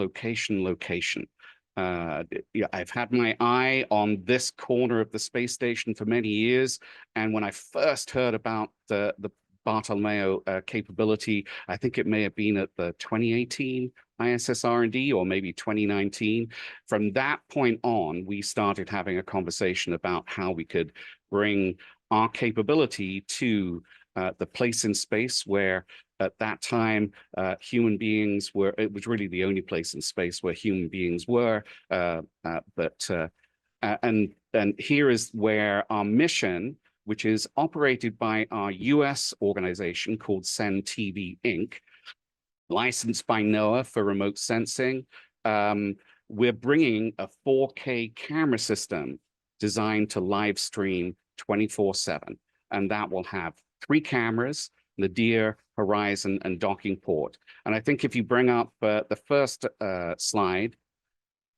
I've had my eye on this corner of the space station for many years. And when I first heard about the Bartolomeo capability, I think it may have been at the 2018 ISS R&D or maybe 2019. From that point on, we started having a conversation about how we could bring our capability to the place in space where At that time, human beings were, it was really the only place in space where human beings were. And here is where our mission, which is operated by our US organization called Send TV Inc., licensed by NOAA for remote sensing. We're bringing a 4K camera system designed to live stream 24/7. And that will have 3 cameras, nadir, horizon, and docking port. And I think if you bring up the first slide,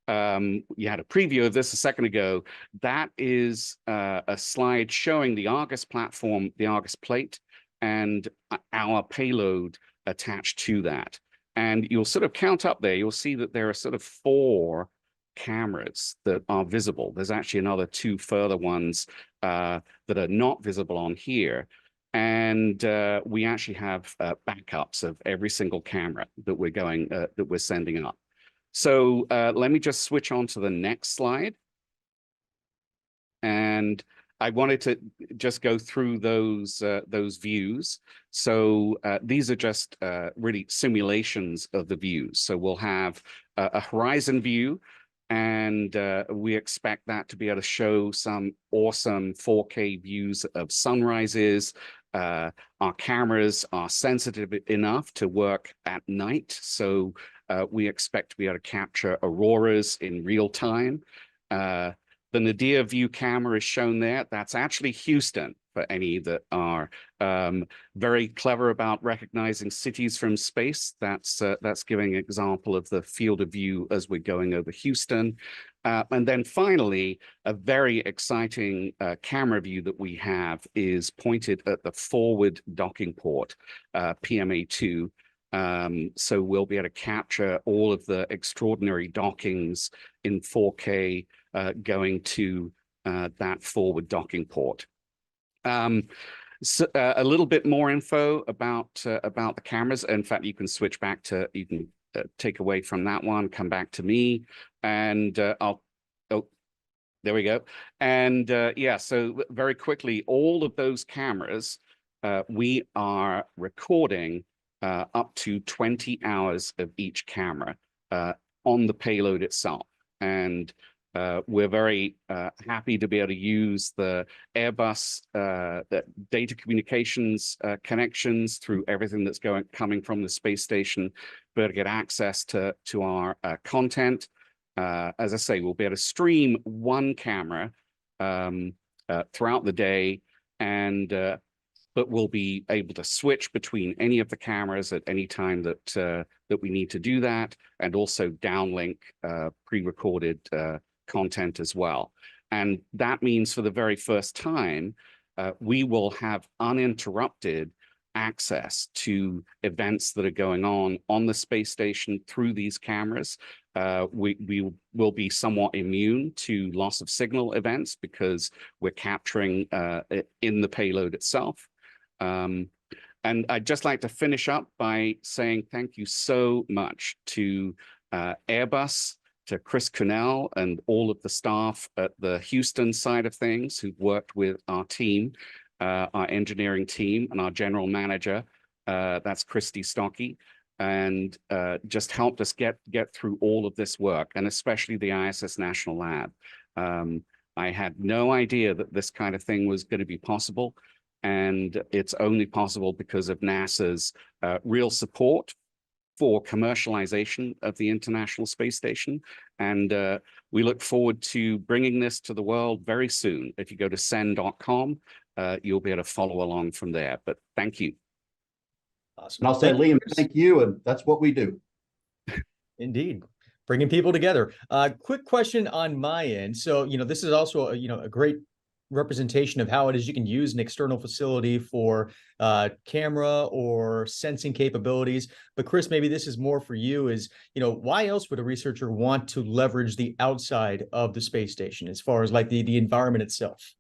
you had a preview of this a second ago. That is a slide showing the Argus platform, the Argus plate, and our payload attached to that. And you'll sort of count up there, you'll see that there are sort of 4 cameras that are visible. There's actually another 2 further ones that are not visible on here. And we actually have backups of every single camera that we're sending up. So let me just switch on to the next slide. And I wanted to just go through those views. So these are just really simulations of the views. So we'll have a horizon view, and we expect that to be able to show some awesome 4K views of sunrises. Our cameras are sensitive enough to work at night, so we expect to be able to capture auroras in real time. The nadir view camera is shown there. That's actually Houston, for any that are very clever about recognizing cities from space. That's giving an example of the field of view as we're going over Houston. And then finally, a very exciting camera view that we have is pointed at the forward docking port, PMA2. So we'll be able to capture all of the extraordinary dockings in 4K going to that forward docking port. So, a little bit more info about the cameras. In fact, you can switch back to, you can take away from that one, come back to me, and there we go. And yeah, so very quickly, all of those cameras, we are recording up to 20 hours of each camera on the payload itself. And we're very happy to be able to use the Airbus the data communications connections through everything that's coming from the space station, be able to get access to our content. As I say, we'll be able to stream 1 camera throughout the day, and but we'll be able to switch between any of the cameras at any time that we need to do that, and also downlink pre-recorded content as well. And that means for the very first time, we will have uninterrupted access to events that are going on the space station through these cameras. We will be somewhat immune to loss of signal events because we're capturing it in the payload itself. And I'd just like to finish up by saying thank you so much to Airbus, to Chris Connell and all of the staff at the Houston side of things who've worked with our team, our engineering team, and our general manager, that's Christy Stockey, and just helped us get through all of this work, and especially the ISS National Lab. I had no idea that this kind of thing was going to be possible, and it's only possible because of NASA's real support for commercialization of the International Space Station. And we look forward to bringing this to the world very soon. If you go to send.com, you'll be able to follow along from there. But thank you. Awesome. And I'll say, Liam, thank you. And that's what we do. Indeed. Bringing people together. Quick question on my end. So, this is also, a great representation of how it is you can use an external facility for camera or sensing capabilities. But Chris, maybe this is more for you, is, why else would a researcher want to leverage the outside of the space station as far as like the environment itself?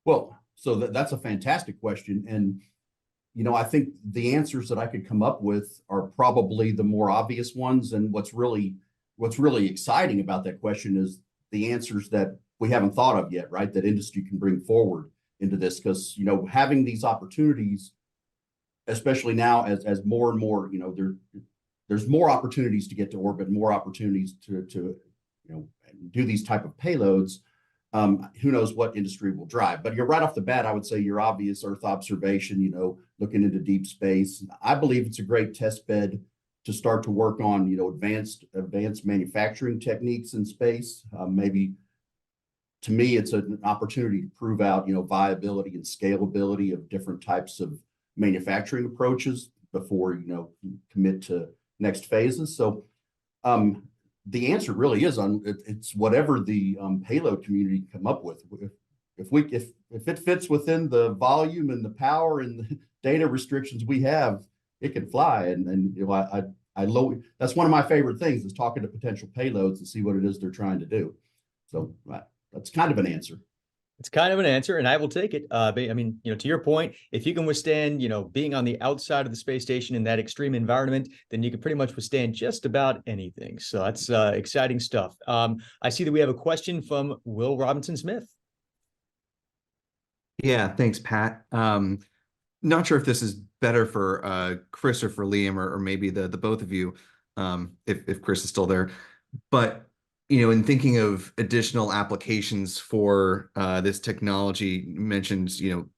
Well, so that's a fantastic question. And, I think the answers that I could come up with are probably the more obvious ones. And what's really exciting about that question is the answers that we haven't thought of yet, right? That industry can bring forward into this, because, having these opportunities especially now as more and more, there's more opportunities to get to orbit, more opportunities to do these type of payloads. Who knows what industry will drive? But you're right off the bat, I would say your obvious Earth observation, looking into deep space. I believe it's a great test bed to start to work on, advanced manufacturing techniques in space. Maybe to me, it's an opportunity to prove out, viability and scalability of different types of manufacturing approaches before, commit to next phases. So the answer really is it's whatever the payload community can come up with. If it fits within the volume and the power and the data restrictions we have, it can fly. And that's one of my favorite things is talking to potential payloads and see what it is they're trying to do. So that's kind of an answer. It's kind of an answer, and I will take it. But I mean, to your point, if you can withstand, being on the outside of the space station in that extreme environment, then you can pretty much withstand just about anything. So that's exciting stuff. I see that we have a question from Will Robinson Smith. Yeah, thanks, Pat. Not sure if this is better for Chris or for Liam or maybe the both of you, if Chris is still there. But in thinking of additional applications for this technology, you mentioned,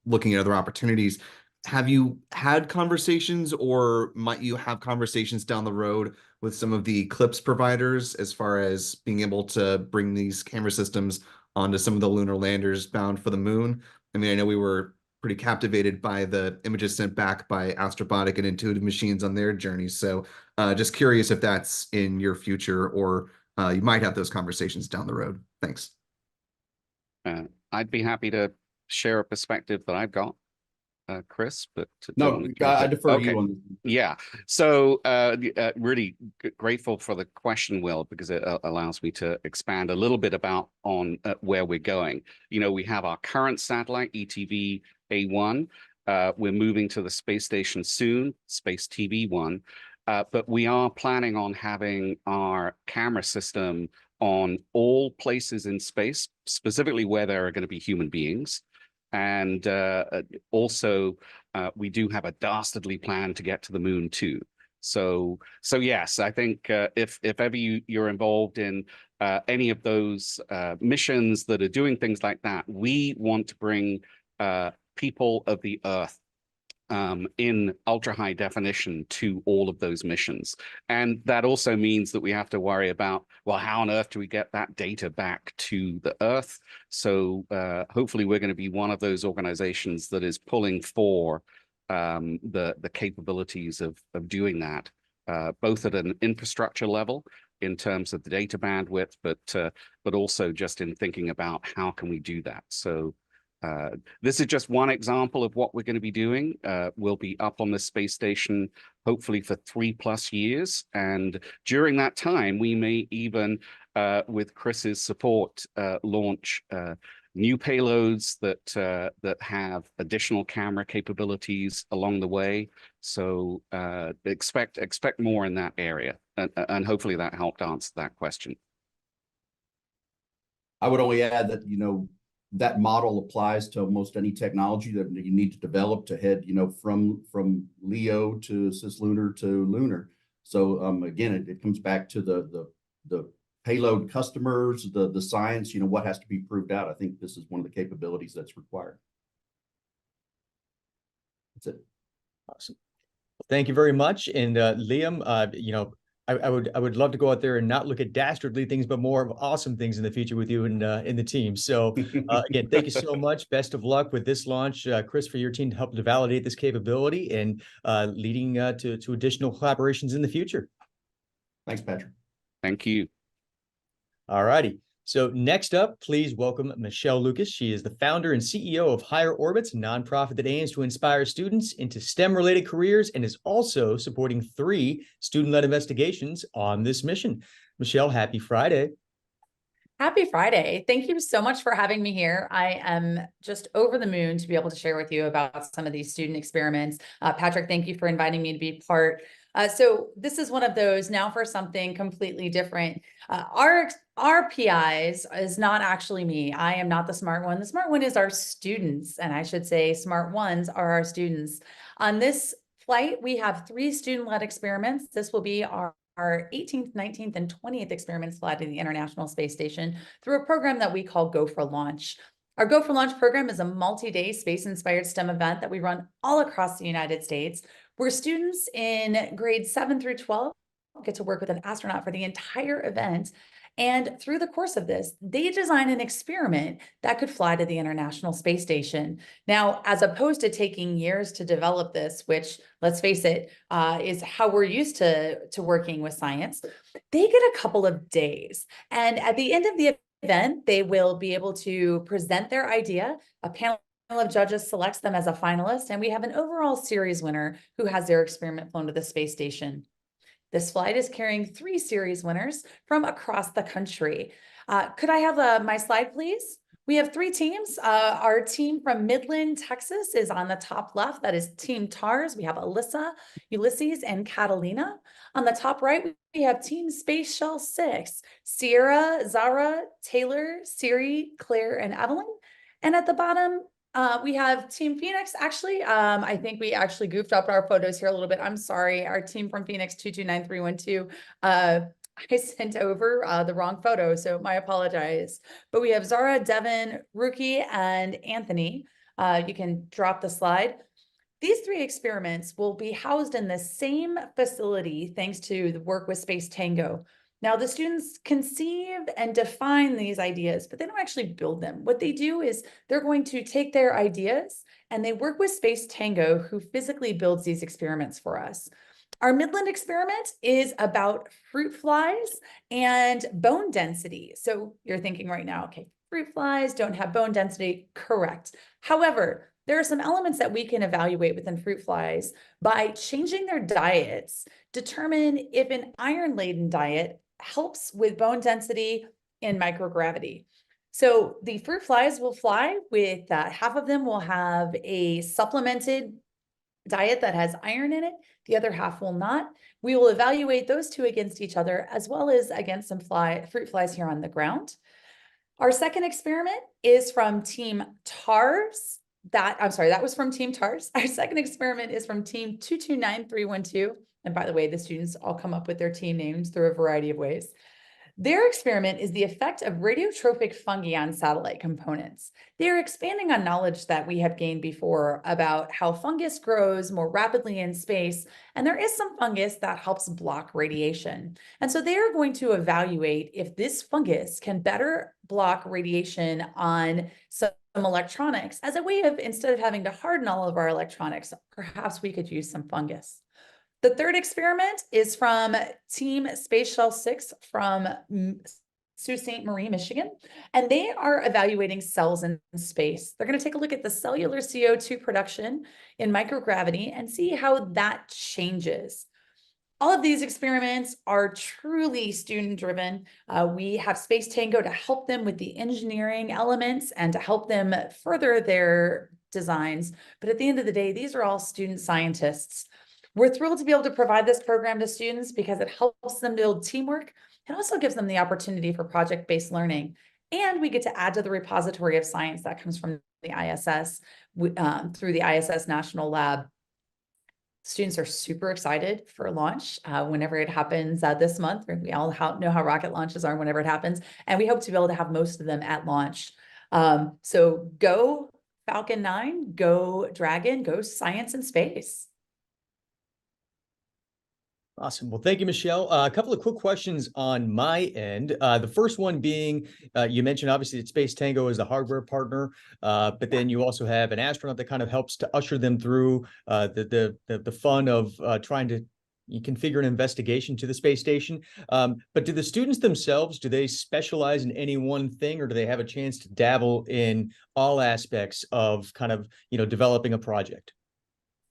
looking at other opportunities. Have you had conversations or might you have conversations down the road with some of the CLIPS providers as far as being able to bring these camera systems onto some of the lunar landers bound for the moon? I mean, I know we were pretty captivated by the images sent back by Astrobotic and Intuitive Machines on their journey. So just curious if that's in your future or you might have those conversations down the road. Thanks. I'd be happy to share a perspective that I've got, Chris, but no, I defer to you on this. Yeah. So really grateful for the question, Will, because it allows me to expand a little bit about on where we're going. We have our current satellite, ETV A1. We're moving to the space station soon, Space TV1. But we are planning on having our camera system on all places in space, specifically where there are going to be human beings. And also, we do have a dastardly plan to get to the moon too. So yes, I think if ever you're involved in any of those missions that are doing things like that, we want to bring people of the Earth in ultra high definition to all of those missions. And that also means that we have to worry about, well, how on earth do we get that data back to the Earth? So hopefully we're going to be one of those organizations that is pulling for the capabilities of doing that, both at an infrastructure level in terms of the data bandwidth, but also just in thinking about how can we do that. So this is just one example of what we're going to be doing. We'll be up on the space station hopefully for 3+ years. And during that time, we may even, with Chris's support, launch new payloads that have additional camera capabilities along the way. So expect more in that area. And hopefully that helped answer that question. I would only add that, that model applies to almost any technology that you need to develop to head, from LEO to cislunar to lunar. So again, it comes back to the payload customers, the science, what has to be proved out. I think this is one of the capabilities that's required. That's it. Awesome. Thank you very much. And Liam, I would love to go out there and not look at dastardly things, but more of awesome things in the future with you and in the team. So again, thank you so much. Best of luck with this launch, Chris, for your team to help to validate this capability and leading to additional collaborations in the future. Thanks, Patrick. Thank you. All righty. So next up, please welcome Michelle Lucas. She is the founder and CEO of Higher Orbits, a nonprofit that aims to inspire students into STEM-related careers and is also supporting 3 student-led investigations on this mission. Michelle, happy Friday. Happy Friday. Thank you so much for having me here. I am just over the moon to be able to share with you about some of these student experiments. Patrick, thank you for inviting me to be part. So this is one of those now for something completely different. Our PIs is not actually me. I am not the smart one. The smart one is our students. And I should say smart ones are our students. On this flight, we have 3 student-led experiments. This will be our 18th, 19th, and 20th experiments fly to the International Space Station through a program that we call Go for Launch. Our Go for Launch program is a multi-day space-inspired STEM event that we run all across the United States, where students in grades 7 through 12 get to work with an astronaut for the entire event. And through the course of this, they design an experiment that could fly to the International Space Station. Now, as opposed to taking years to develop this, which, let's face it, is how we're used to working with science, they get a couple of days. And at the end of the event, they will be able to present their idea. A panel of judges selects them as a finalist, and we have an overall series winner who has their experiment flown to the space station. This flight is carrying 3 series winners from across the country. Could I have my slide, please? We have 3 teams. Our team from Midland, Texas is on the top left. That is Team TARS. We have Alyssa, Ulysses, and Catalina. On the top right, we have Team Space Shell 6, Sierra, Zara, Taylor, Siri, Claire, and Evelyn. And at the bottom, we have Team Phoenix. Actually, I think we actually goofed up our photos here a little bit. I'm sorry. Our team from Phoenix 229312. I sent over the wrong photo, so my apologize. But we have Zara, Devin, Rookie, and Anthony. You can drop the slide. These 3 experiments will be housed in the same facility thanks to the work with Space Tango. Now, the students conceive and define these ideas, but they don't actually build them. What they do is they're going to take their ideas and they work with Space Tango, who physically builds these experiments for us. Our Midland experiment is about fruit flies and bone density. So you're thinking right now, okay, fruit flies don't have bone density. Correct. However, there are some elements that we can evaluate within fruit flies by changing their diets, determine if an iron-laden diet helps with bone density and microgravity. So the fruit flies will fly with half of them will have a supplemented diet that has iron in it. The other half will not. We will evaluate those 2 against each other, as well as against some fruit flies here on the ground. Our second experiment is from Team TARS. That was from Team TARS. Our second experiment is from Team 229312. And by the way, the students all come up with their team names through a variety of ways. Their experiment is the effect of radiotrophic fungi on satellite components. They're expanding on knowledge that we have gained before about how fungus grows more rapidly in space, and there is some fungus that helps block radiation. And so they are going to evaluate if this fungus can better block radiation on some electronics as a way of, instead of having to harden all of our electronics, perhaps we could use some fungus. The third experiment is from Team Space Shell 6 from Sault Ste. Marie, Michigan, and they are evaluating cells in space. They're going to take a look at the cellular CO2 production in microgravity and see how that changes. All of these experiments are truly student-driven. We have Space Tango to help them with the engineering elements and to help them further their designs. But at the end of the day, these are all student scientists. We're thrilled to be able to provide this program to students because it helps them build teamwork. It also gives them the opportunity for project-based learning. And we get to add to the repository of science that comes from the ISS through the ISS National Lab. Students are super excited for launch whenever it happens this month. We all know how rocket launches are whenever it happens. And we hope to be able to have most of them at launch. So go Falcon 9, go Dragon, go science and space. Awesome. Well, thank you, Michelle. A couple of quick questions on my end. The first one being, you mentioned obviously that Space Tango is the hardware partner, but then you also have an astronaut that kind of helps to usher them through the fun of trying to configure an investigation to the space station. But do the students themselves, do they specialize in any one thing, or do they have a chance to dabble in all aspects of kind of, developing a project?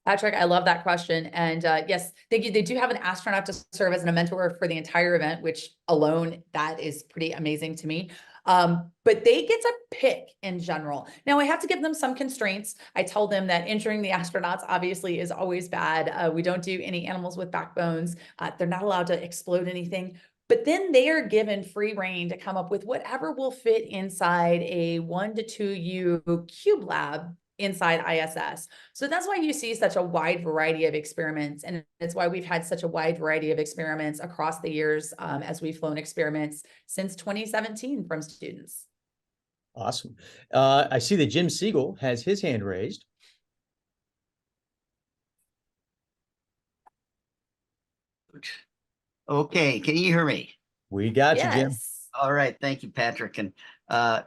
Patrick, I love that question. And yes, they do have an astronaut to serve as a mentor for the entire event, which alone, that is pretty amazing to me. But they get to pick in general. Now, I have to give them some constraints. I tell them that injuring the astronauts obviously is always bad. We don't do any animals with backbones. They're not allowed to explode anything. But then they are given free rein to come up with whatever will fit inside a 1 to 2U cube lab inside ISS. So that's why you see such a wide variety of experiments. And it's why we've had such a wide variety of experiments across the years as we've flown experiments since 2017 from students. Awesome. I see that Jim Siegel has his hand raised. Okay, can you hear me? We got you, Jim. Yes. All right, thank you, Patrick. And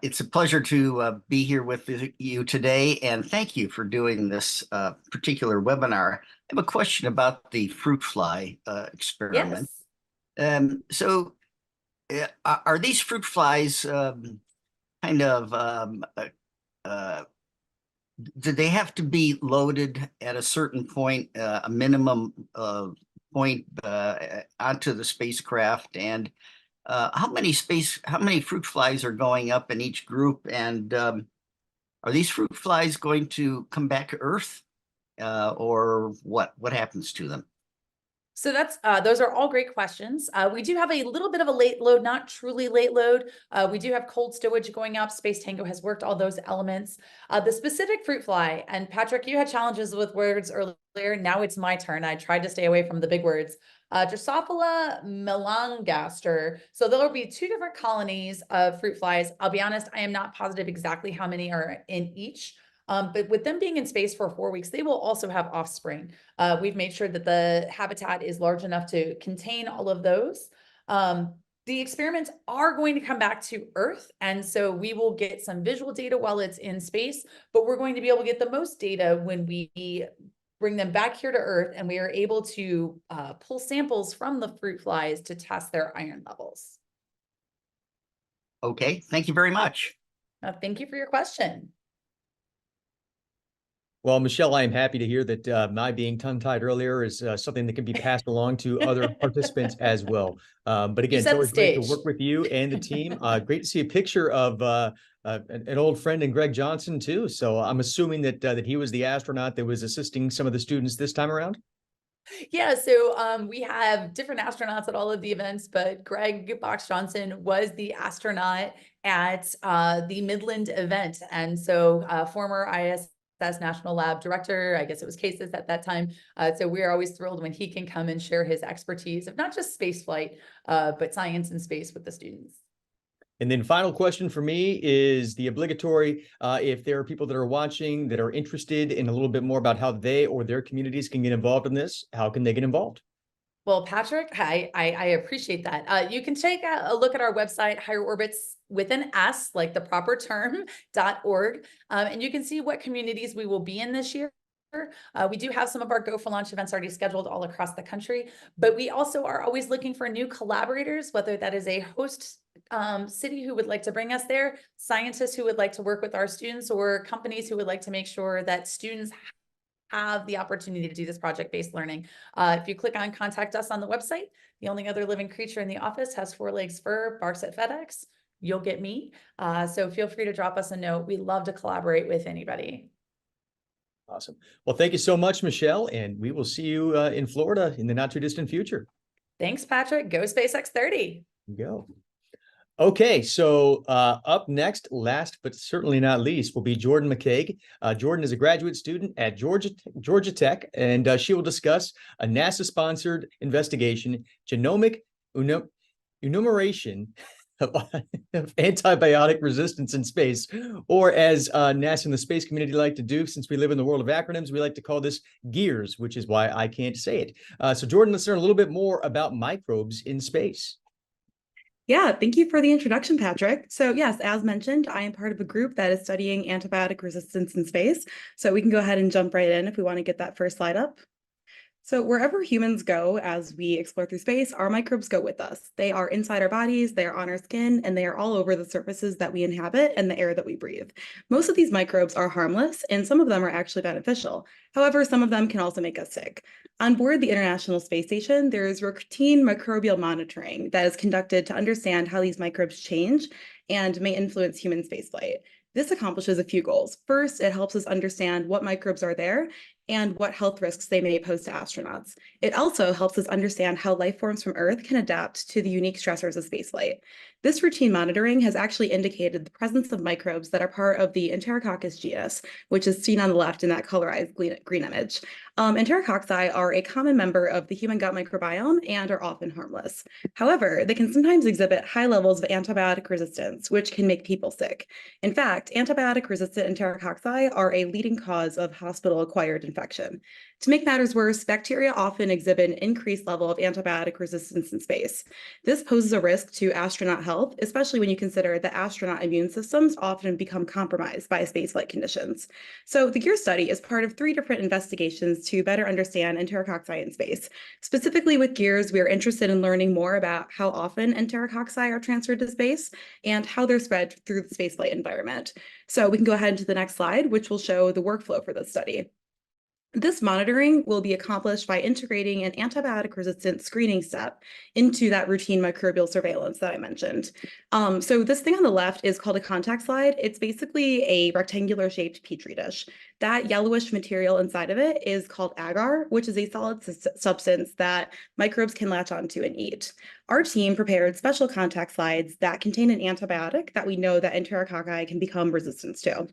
it's a pleasure to be here with you today. And thank you for doing this particular webinar. I have a question about the fruit fly experiment. Yes. So are these fruit flies kind of, do they have to be loaded at a certain point, a minimum point onto the spacecraft? And how many fruit flies are going up in each group? And are these fruit flies going to come back to Earth, or what happens to them? So that's those are all great questions. We do have a little bit of a late load, not truly late load. We do have cold stowage going up. Space Tango has worked all those elements. The specific fruit fly, and Patrick, you had challenges with words earlier. Now it's my turn. I tried to stay away from the big words. Drosophila melanogaster. So there will be 2 different colonies of fruit flies. I'll be honest, I am not positive exactly how many are in each. But with them being in space for 4 weeks, they will also have offspring. We've made sure that the habitat is large enough to contain all of those. The experiments are going to come back to Earth, and so we will get some visual data while it's in space, but we're going to be able to get the most data when we bring them back here to Earth, and we are able to pull samples from the fruit flies to test their iron levels. Okay, thank you very much. Thank you for your question. Well, Michelle, I am happy to hear that my being tongue-tied earlier is something that can be passed along to other participants as well. But again, it's always great to work with you and the team. Great to see a picture of an old friend in Greg Johnson too. So I'm assuming that he was the astronaut that was assisting some of the students this time around. Yeah, so we have different astronauts at all of the events, but Greg Box Johnson was the astronaut at the Midland event. And so former ISS National Lab Director, I guess it was Cases at that time. So we're always thrilled when he can come and share his expertise of not just space flight, but science and space with the students. And then final question for me is the obligatory, if there are people that are watching that are interested in a little bit more about how they or their communities can get involved in this, how can they get involved? Well, Patrick, I appreciate that. You can take a look at our website, Higher Orbits with an S, like the proper term, .org, and you can see what communities we will be in this year. We do have some of our Go for Launch events already scheduled all across the country, but we also are always looking for new collaborators, whether that is a host city who would like to bring us there, scientists who would like to work with our students, or companies who would like to make sure that students have the opportunity to do this project-based learning. If you click on Contact Us on the website, the only other living creature in the office has 4 legs, fur, barks at FedEx. You'll get me. So feel free to drop us a note. We love to collaborate with anybody. Awesome. Well, thank you so much, Michelle, and we will see you in Florida in the not too distant future. Thanks, Patrick. Go SpaceX 30. Go. Okay, so up next, last but certainly not least, will be Jordan McCaig. Jordan is a graduate student at Georgia Tech, and she will discuss a NASA-sponsored investigation, genomic enumeration of antibiotic resistance in space, or as NASA and the space community like to do, since we live in the world of acronyms, we like to call this GEARS, which is why I can't say it. So Jordan, let's learn a little bit more about microbes in space. Yeah, thank you for the introduction, Patrick. So yes, as mentioned, I am part of a group that is studying antibiotic resistance in space. So we can go ahead and jump right in if we want to get that first slide up. So wherever humans go as we explore through space, our microbes go with us. They are inside our bodies, they are on our skin, and they are all over the surfaces that we inhabit and the air that we breathe. Most of these microbes are harmless, and some of them are actually beneficial. However, some of them can also make us sick. On board the International Space Station, there is routine microbial monitoring that is conducted to understand how these microbes change and may influence human spaceflight. This accomplishes a few goals. First, it helps us understand what microbes are there and what health risks they may pose to astronauts. It also helps us understand how life forms from Earth can adapt to the unique stressors of spaceflight. This routine monitoring has actually indicated the presence of microbes that are part of the Enterococcus genus, which is seen on the left in that colorized green image. Enterococci are a common member of the human gut microbiome and are often harmless. However, they can sometimes exhibit high levels of antibiotic resistance, which can make people sick. In fact, antibiotic-resistant enterococci are a leading cause of hospital-acquired infection. To make matters worse, bacteria often exhibit an increased level of antibiotic resistance in space. This poses a risk to astronaut health, especially when you consider that astronaut immune systems often become compromised by spaceflight conditions. So the GEAR study is part of 3 different investigations to better understand enterococci in space. Specifically with GEARS, we are interested in learning more about how often enterococci are transferred to space and how they're spread through the spaceflight environment. So we can go ahead to the next slide, which will show the workflow for this study. This monitoring will be accomplished by integrating an antibiotic-resistant screening step into that routine microbial surveillance that I mentioned. So this thing on the left is called a contact slide. It's basically a rectangular-shaped Petri dish. That yellowish material inside of it is called agar, which is a solid substance that microbes can latch onto and eat. Our team prepared special contact slides that contain an antibiotic that we know that enterococci can become resistant to.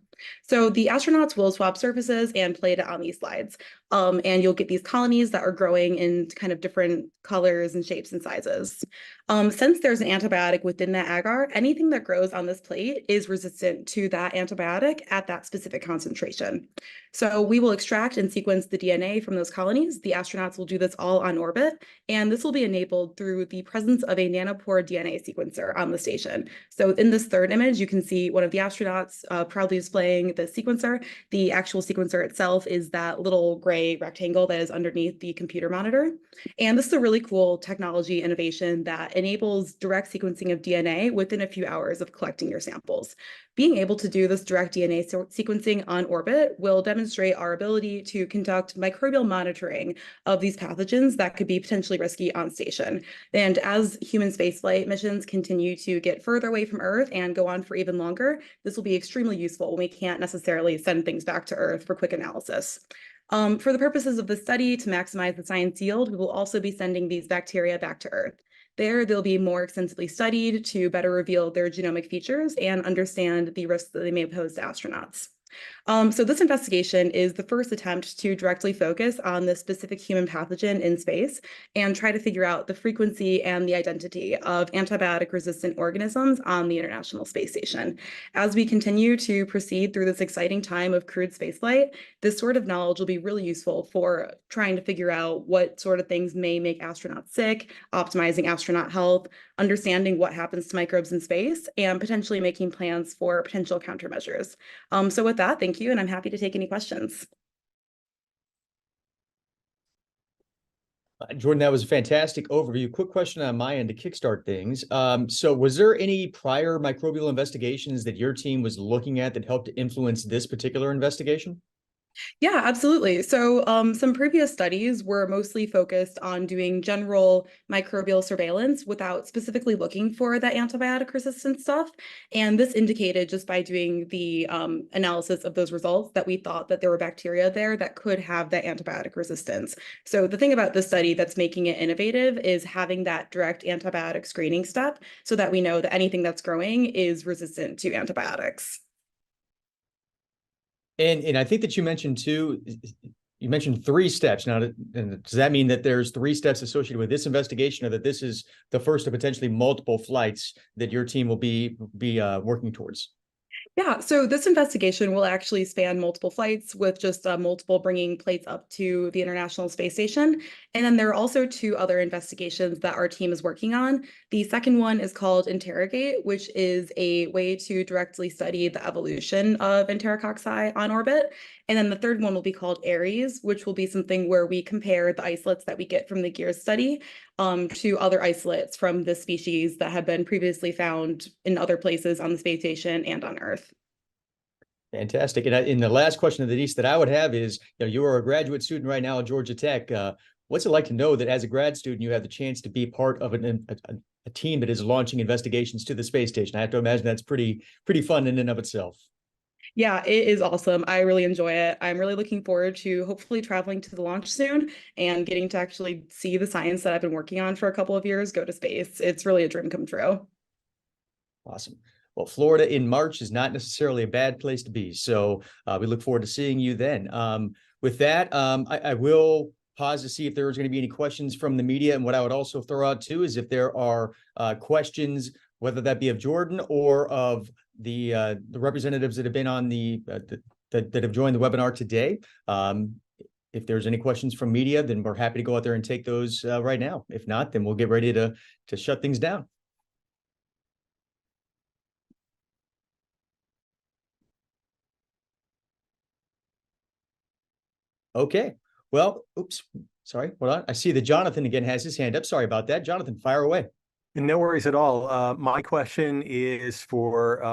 So the astronauts will swab surfaces and plate it on these slides. And you'll get these colonies that are growing in kind of different colors and shapes and sizes. Since there's an antibiotic within that agar, anything that grows on this plate is resistant to that antibiotic at that specific concentration. So we will extract and sequence the DNA from those colonies. The astronauts will do this all on orbit, and this will be enabled through the presence of a nanopore DNA sequencer on the station. So in this third image, you can see one of the astronauts proudly displaying the sequencer. The actual sequencer itself is that little gray rectangle that is underneath the computer monitor. And this is a really cool technology innovation that enables direct sequencing of DNA within a few hours of collecting your samples. Being able to do this direct DNA sequencing on orbit will demonstrate our ability to conduct microbial monitoring of these pathogens that could be potentially risky on station. And as human spaceflight missions continue to get further away from Earth and go on for even longer, this will be extremely useful when we can't necessarily send things back to Earth for quick analysis. For the purposes of the study, to maximize the science yield, we will also be sending these bacteria back to Earth. There, they'll be more extensively studied to better reveal their genomic features and understand the risks that they may pose to astronauts. So this investigation is the first attempt to directly focus on the specific human pathogen in space and try to figure out the frequency and the identity of antibiotic-resistant organisms on the International Space Station. As we continue to proceed through this exciting time of crewed spaceflight, this sort of knowledge will be really useful for trying to figure out what sort of things may make astronauts sick, optimizing astronaut health, understanding what happens to microbes in space, and potentially making plans for potential countermeasures. So with that, thank you, and I'm happy to take any questions. Jordan, that was a fantastic overview. Quick question on my end to kickstart things. So was there any prior microbial investigations that your team was looking at that helped to influence this particular investigation? Yeah, absolutely. So some previous studies were mostly focused on doing general microbial surveillance without specifically looking for that antibiotic resistant stuff. And this indicated just by doing the analysis of those results that we thought that there were bacteria there that could have that antibiotic resistance. So the thing about this study that's making it innovative is having that direct antibiotic screening step so that we know that anything that's growing is resistant to antibiotics. And I think that you mentioned too, you mentioned 3 steps. Now, does that mean that there's 3 steps associated with this investigation, or that this is the first of potentially multiple flights that your team will be working towards? Yeah, so this investigation will actually span multiple flights with just multiple bringing plates up to the International Space Station. And then there are also 2 other investigations that our team is working on. The second one is called Interrogate, which is a way to directly study the evolution of enterococci on orbit. And then the third one will be called Aries, which will be something where we compare the isolates that we get from the GEARS study to other isolates from this species that have been previously found in other places on the space station and on Earth. Fantastic. And in the last question of the piece that I would have is, you are a graduate student right now at Georgia Tech. What's it like to know that as a grad student, you have the chance to be part of a team that is launching investigations to the space station? I have to imagine that's pretty fun in and of itself. Yeah, it is awesome. I really enjoy it. I'm really looking forward to hopefully traveling to the launch soon and getting to actually see the science that I've been working on for a couple of years go to space. It's really a dream come true. Awesome. Well, Florida in March is not necessarily a bad place to be. So we look forward to seeing you then. With that, I will pause to see if there's going to be any questions from the media. And what I would also throw out too is if there are questions, whether that be of Jordan or of the representatives that have been on that have joined the webinar today. If there's any questions from media, then we're happy to go out there and take those right now. If not, then we'll get ready to shut things down. Okay. Well, oops, sorry. Hold on. I see that Jonathan again has his hand up. Sorry about that. Jonathan, fire away. No worries at all. My question is for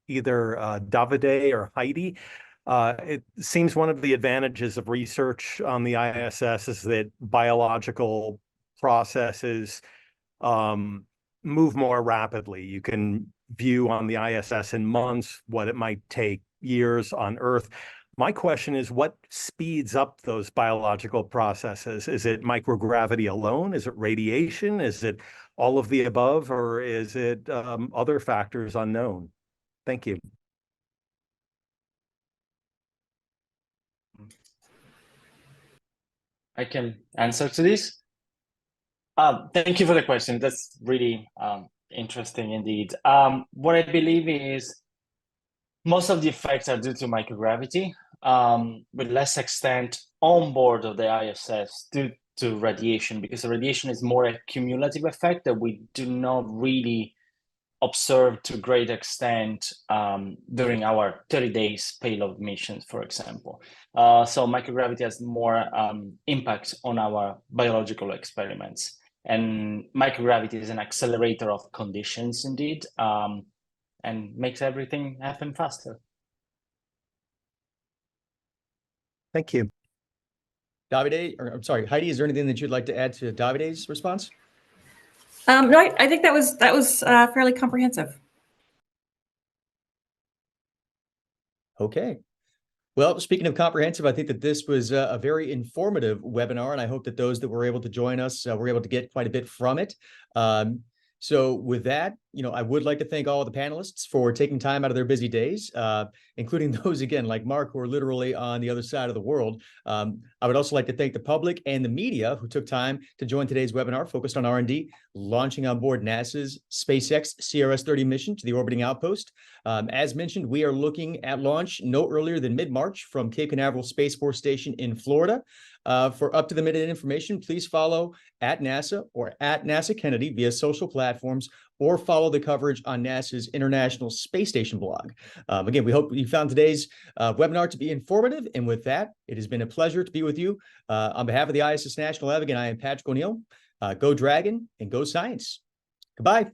either Davide or Heidi. It seems one of the advantages of research on the ISS is that biological processes move more rapidly. You can view on the ISS in months what it might take years on Earth. My question is, what speeds up those biological processes? Is it microgravity alone? Is it radiation? Is it all of the above, or is it other factors unknown? Thank you. I can answer to this. Thank you for the question. That's really interesting indeed. What I believe is most of the effects are due to microgravity, with less extent on board of the ISS due to radiation, because the radiation is more a cumulative effect that we do not really observe to great extent during our 30 days payload missions, for example. So microgravity has more impact on our biological experiments. And microgravity is an accelerator of conditions indeed, and makes everything happen faster. Thank you. Davide, or I'm sorry, Heidi, is there anything that you'd like to add to Davide's response? No, I think that was fairly comprehensive. Okay. Well, speaking of comprehensive, I think that this was a very informative webinar, and I hope that those that were able to join us were able to get quite a bit from it. So with that, I would like to thank all of the panelists for taking time out of their busy days, including those, again, like Mark, who are literally on the other side of the world. I would also like to thank the public and the media who took time to join today's webinar focused on R&D, launching on board NASA's SpaceX CRS-30 mission to the orbiting outpost. As mentioned, we are looking at launch no earlier than mid-March from Cape Canaveral Space Force Station in Florida. For up-to-the-minute information, please follow at NASA or at NASA Kennedy via social platforms, or follow the coverage on NASA's International Space Station blog. Again, we hope you found today's webinar to be informative. And with that, it has been a pleasure to be with you. On behalf of the ISS National Lab, again, I am Patrick O'Neill. Go Dragon and go Science. Goodbye.